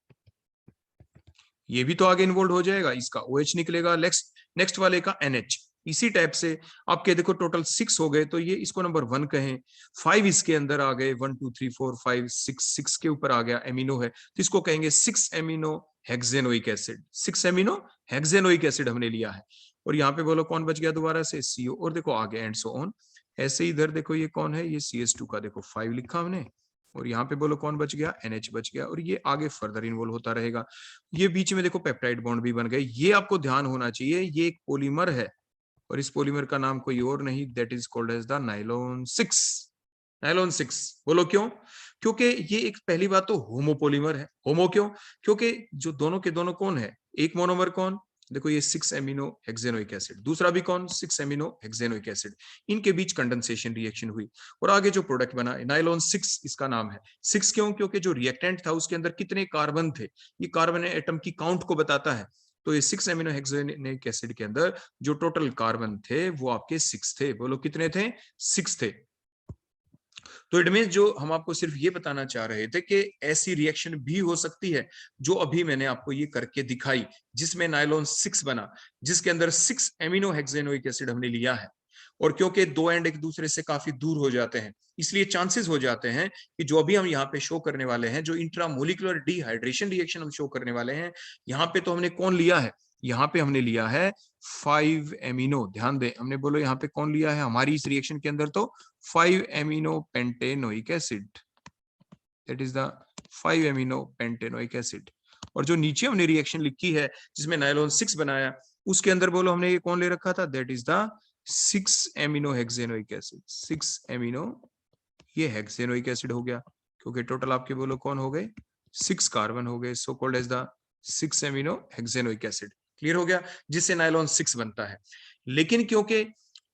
S1: ये भी तो आगे इन्वॉल्व हो जाएगा, इसका OH निकलेगा, नेक्स्ट वाले का NH, इसी टाइप से आपके देखो टोटल 6 हो गए, तो ये इसको नंबर 1 कहें, 5 इसके अंदर आ गए, 1 2 3 4 5 6 के ऊपर आ गया, एमिनो है तो इसको कहेंगे 6 amino hexanoic acid, 6 amino hexanoic acid हमने लिया है। और यहाँ पे बोलो कौन बच गया दोबारा से? CO, और देखो आगे एंड सो ऑन। ऐसे इधर देखो ये कौन है? ये CH2 का देखो 5 लिखा हमने, और यहाँ पे बोलो कौन बच गया? NH बच गया, और ये आगे फर्दर इन्वॉल्व होता रहेगा। ये बीच में देखो पेप्टाइड बॉन्ड भी बन गए, ये आपको ध्यान होना चाहिए, ये एक पॉलीमर है और इस पॉलीमर का नाम कोई और नहीं, that is called as the nylon 6। Nylon 6 बोलो क्यों? क्योंकि ये एक पहली बात तो होमोपोलीमर है। होमो क्यों? क्योंकि जो दोनों के दोनों कौन है, एक मोनोमर कौन, देखो ये 6 एमिनो हेक्सेनोइक एसिड, दूसरा भी कौन, 6 एमिनो हेक्सेनोइक एसिड, इनके बीच कंडेंसेशन रिएक्शन हुई और आगे जो प्रोडक्ट बना नाइलॉन 6 इसका नाम है। 6 क्यों? क्योंकि जो रिएक्टेंट था उसके अंदर कितने कार्बन थे, ये कार्बन एटम की काउंट को बताता है। तो ये 6 एमिनो हेक्सेनोइक एसिड के अंदर जो टोटल कार्बन थे वो आपके 6 थे, बोलो कितने थे? 6 थे। तो इट मीन जो हम आपको सिर्फ ये बताना चाह रहे थे कि ऐसी रिएक्शन भी हो सकती है जो अभी मैंने आपको ये करके दिखाई, जिसमें नाइलॉन 6 बना, जिसके अंदर 6 एमिनो हेक्सेनोइक एसिड हमने लिया है। और क्योंकि दो एंड एक दूसरे से काफी दूर हो जाते हैं, इसलिए चांसेस हो जाते हैं कि जो अभी हम यहाँ पे शो करने वाले हैं, जो इंट्रामोलिकुलर डिहाइड्रेशन रिएक्शन हम शो करने वाले हैं, यहाँ पे तो हमने कौन लिया है? यहाँ पे हमने लिया है 5 एमिनो, ध्यान दें हमने, बोलो यहाँ पे कौन लिया है हमारी इस रिएक्शन के अंदर? तो 5 amino pentanoic acid, that is the 5 amino pentanoic acid. और जो नीचे हमने रिएक्शन लिखी है जिसमें नाइलॉन 6 बनाया, उसके अंदर बोलो हमने ये कौन ले रखा था? That is the 6 amino hexanoic acid, 6 amino, ये हेक्सेनोइक एसिड हो गया, क्योंकि टोटल आपके बोलो कौन हो गए? 6 कार्बन हो गए, so called as the 6 amino hexanoic acid. Clear हो गया? जिससे नाइलॉन 6 बनता है। लेकिन क्योंकि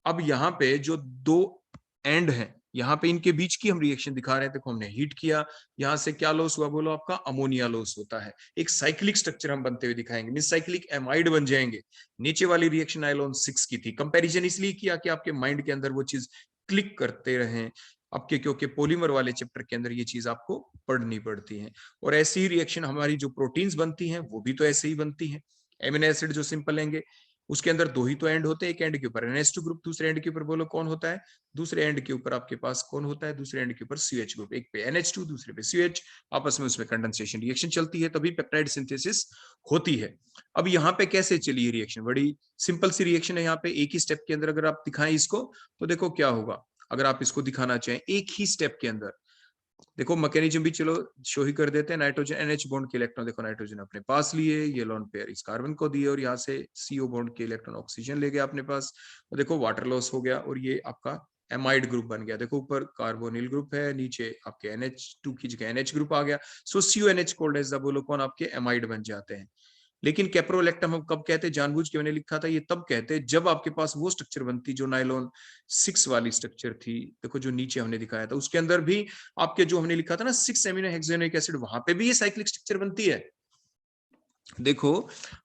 S1: अब यहाँ पे जो दो एंड है, यहाँ पे इनके बीच की हम रिएक्शन दिखा रहे हैं, देखो हमने हीट किया, यहाँ से क्या लॉस हुआ बोलो? आपका अमोनिया लॉस होता है, एक साइक्लिक स्ट्रक्चर हम बनते हुए दिखाएंगे, मीन साइक्लिक एमाइड बन जाएंगे। नीचे वाली रिएक्शन नाइलॉन 6 की थी, कंपैरिजन इसलिए किया कि आपके माइंड के अंदर वो चीज क्लिक करते रहें आपके, क्योंकि पॉलीमर वाले चैप्टर के अंदर ये चीज आपको पढ़नी पड़ती है। और ऐसी ही रिएक्शन हमारी जो प्रोटीन्स बनती हैं वो भी तो ऐसे ही बनती हैं। एमिनो एसिड जो सिंपल लेंगे उसके अंदर दो ही तो एंड होते हैं, एक एंड के ऊपर NH2 ग्रुप, दूसरे एंड के ऊपर बोलो कौन होता है? दूसरे एंड के ऊपर आपके पास कौन होता है? दूसरे एंड के ऊपर CH ग्रुप, एक पे NH2 दूसरे पे CH, आपस में उसमें कंडेंसेशन रिएक्शन चलती है, तभी पेप्टाइड सिंथेसिस होती है। अब यहाँ पे कैसे चली रिएक्शन? बड़ी सिंपल सी रिएक्शन है, यहाँ पे एक ही स्टेप के अंदर अगर आप दिखाएं इसको तो देखो क्या होगा। अगर आप इसको दिखाना चाहें एक ही स्टेप के अंदर, देखो मैकेनिज्म भी चलो शो ही कर देते हैं। नाइट्रोजन NH बॉन्ड के इलेक्ट्रॉन देखो नाइट्रोजन अपने पास लिए, ये लोन पेयर इस कार्बन को दिए और यहाँ से CO बॉन्ड के इलेक्ट्रॉन ऑक्सीजन ले गया अपने पास, और देखो वाटर लॉस हो गया और ये आपका एमाइड ग्रुप बन गया। देखो ऊपर कार्बोनिल ग्रुप है, नीचे आपके NH2 की जगह NH ग्रुप आ गया, सो CONH कोल्ड एज द बोलो कौन आपके एमाइड बन जाते हैं। लेकिन कैप्रोलैक्टम हम कब कहते हैं, जानबूझ के मैंने लिखा था ये तब कहते हैं जब आपके पास वो स्ट्रक्चर बनती जो नाइलॉन 6 वाली स्ट्रक्चर थी। देखो जो नीचे हमने दिखाया था उसके अंदर भी आपके जो हमने लिखा था ना 6 एमिनो हेक्सेनोइक एसिड, वहां पे भी ये साइक्लिक स्ट्रक्चर बनती है। देखो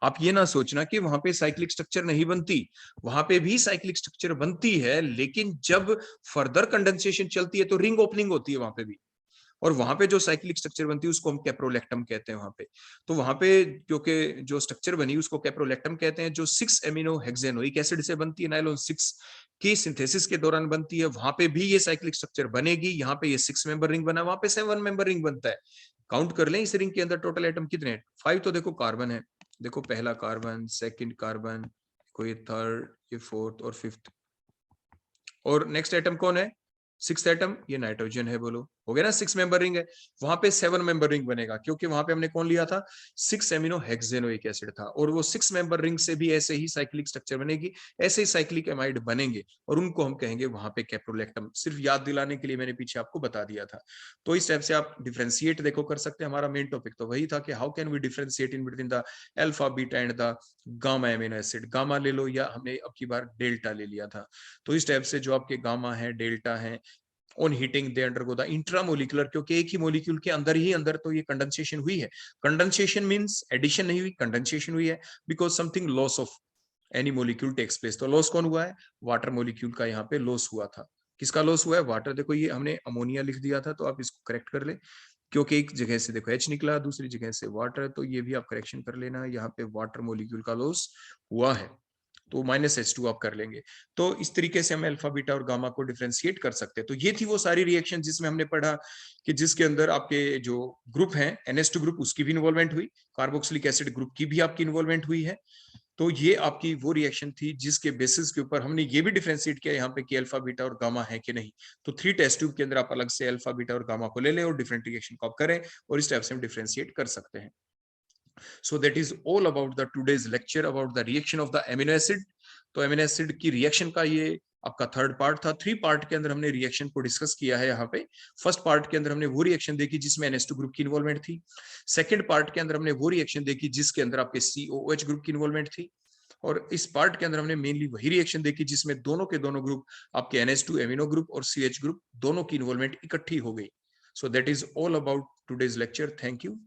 S1: आप ये ना सोचना कि वहां पे साइक्लिक स्ट्रक्चर नहीं बनती, वहां पे भी साइक्लिक स्ट्रक्चर बनती है, लेकिन जब फर्दर कंडेंसेशन चलती है तो रिंग ओपनिंग होती है वहां पे भी, और वहां पे जो साइक्लिक स्ट्रक्चर बनती है उसको हम कैप्रोलैक्टम कहते हैं वहां पे। तो वहां पे क्योंकि जो स्ट्रक्चर बनी उसको कैप्रोलैक्टम कहते हैं, जो 6 एमिनो हेक्सेनोइक एसिड से बनती है, नाइलॉन 6 की सिंथेसिस के दौरान बनती है, वहां पे भी ये साइक्लिक स्ट्रक्चर बनेगी। यहाँ पे ये 6 मेंबर रिंग बना, वहां पे 7 मेंबर रिंग बनता है। काउंट कर लें इस रिंग के अंदर टोटल एटम कितने हैं, 5। तो देखो कार्बन है, देखो पहला कार्बन, सेकंड कार्बन, कोई थर्ड, ये फोर्थ और फिफ्थ, और नेक्स्ट एटम कौन है, 6th एटम, ये नाइट्रोजन है। बोलो हो गया ना, 6 मेंबर रिंग है। वहां पे 7 मेंबर रिंग बनेगा क्योंकि वहां पे हमने कौन लिया था, 6 एमिनो हेक्सेनोइक एसिड था, और वो 6 मेंबर रिंग से भी ऐसे ही साइक्लिक स्ट्रक्चर बनेगी, ऐसे ही साइक्लिक एमाइड बनेंगे, और उनको हम कहेंगे वहां पे कैप्रोलैक्टम। सिर्फ याद दिलाने के लिए मैंने पीछे आपको बता दिया था। तो इस टाइप से आप डिफ्रेंशिएट देखो कर सकते हैं। हमारा मेन टॉपिक तो वही था कि how can we differentiate in between the alpha beta and the gamma amino acid. Gamma ले लो या हमने अब की बार डेल्टा ले लिया था। तो इस टाइप से जो आपके गामा है, डेल्टा है, on heating they undergo the intramolecular, क्योंकि एक ही मोलिक्यूल के अंदर ही अंदर तो ये कंडेंसेशन हुई है। कंडेंसेशन मींस एडिशन नहीं हुई, कंडेंसेशन हुई है because something loss of any molecule takes place. तो लॉस कौन हुआ है, वाटर मोलिक्यूल का यहाँ पे लॉस हुआ था। किसका लॉस हुआ है, वाटर। देखो ये हमने अमोनिया लिख दिया था तो आप इसको करेक्ट कर ले, क्योंकि एक जगह से देखो H निकला, दूसरी जगह से वाटर, तो ये भी आप करेक्शन कर लेना, यहाँ पे वाटर मोलिक्यूल का लॉस हुआ है, तो -H2 आप कर लेंगे। तो इस तरीके से हम अल्फा बीटा और गामा को डिफरेंशिएट कर सकते हैं। तो ये थी वो सारी रिएक्शन जिसमें हमने पढ़ा कि जिसके अंदर आपके जो ग्रुप हैं NH2 ग्रुप, उसकी भी इन्वॉल्वमेंट हुई, कार्बोक्सिलिक एसिड ग्रुप की भी आपकी इन्वॉल्वमेंट हुई है। तो ये आपकी वो रिएक्शन थी जिसके बेसिस के ऊपर हमने ये भी डिफरेंशिएट किया यहाँ पे कि अल्फा बीटा और गामा है कि नहीं। तो 3 टेस्ट ट्यूब के अंदर आप अलग से अल्फा बीटा और गामा को ले लें और डिफरेंट रिएक्शन को आप करें, और इस टाइप से हम डिफरेंशिएट कर सकते हैं। So that is all about the today's lecture about the reaction of the amino acid. तो एमिनो एसिड की रिएक्शन का ये आपका थर्ड पार्ट था। 3 पार्ट के अंदर हमने रिएक्शन को डिस्कस किया है यहाँ पे। फर्स्ट पार्ट के अंदर हमने वो रिएक्शन देखी जिसमें NH2 ग्रुप की इन्वॉल्वमेंट थी। सेकंड पार्ट के अंदर हमने वो रिएक्शन देखी जिसके अंदर आपके COOH ग्रुप की इन्वॉल्वमेंट थी। और इस पार्ट के अंदर हमने मेनली वही रिएक्शन देखी जिसमें दोनों के दोनों ग्रुप आपके NH2 एमिनो ग्रुप और CH ग्रुप दोनों की इन्वॉल्वमेंट इकट्ठी हो गई। सो that is all about today's lecture. Thank you.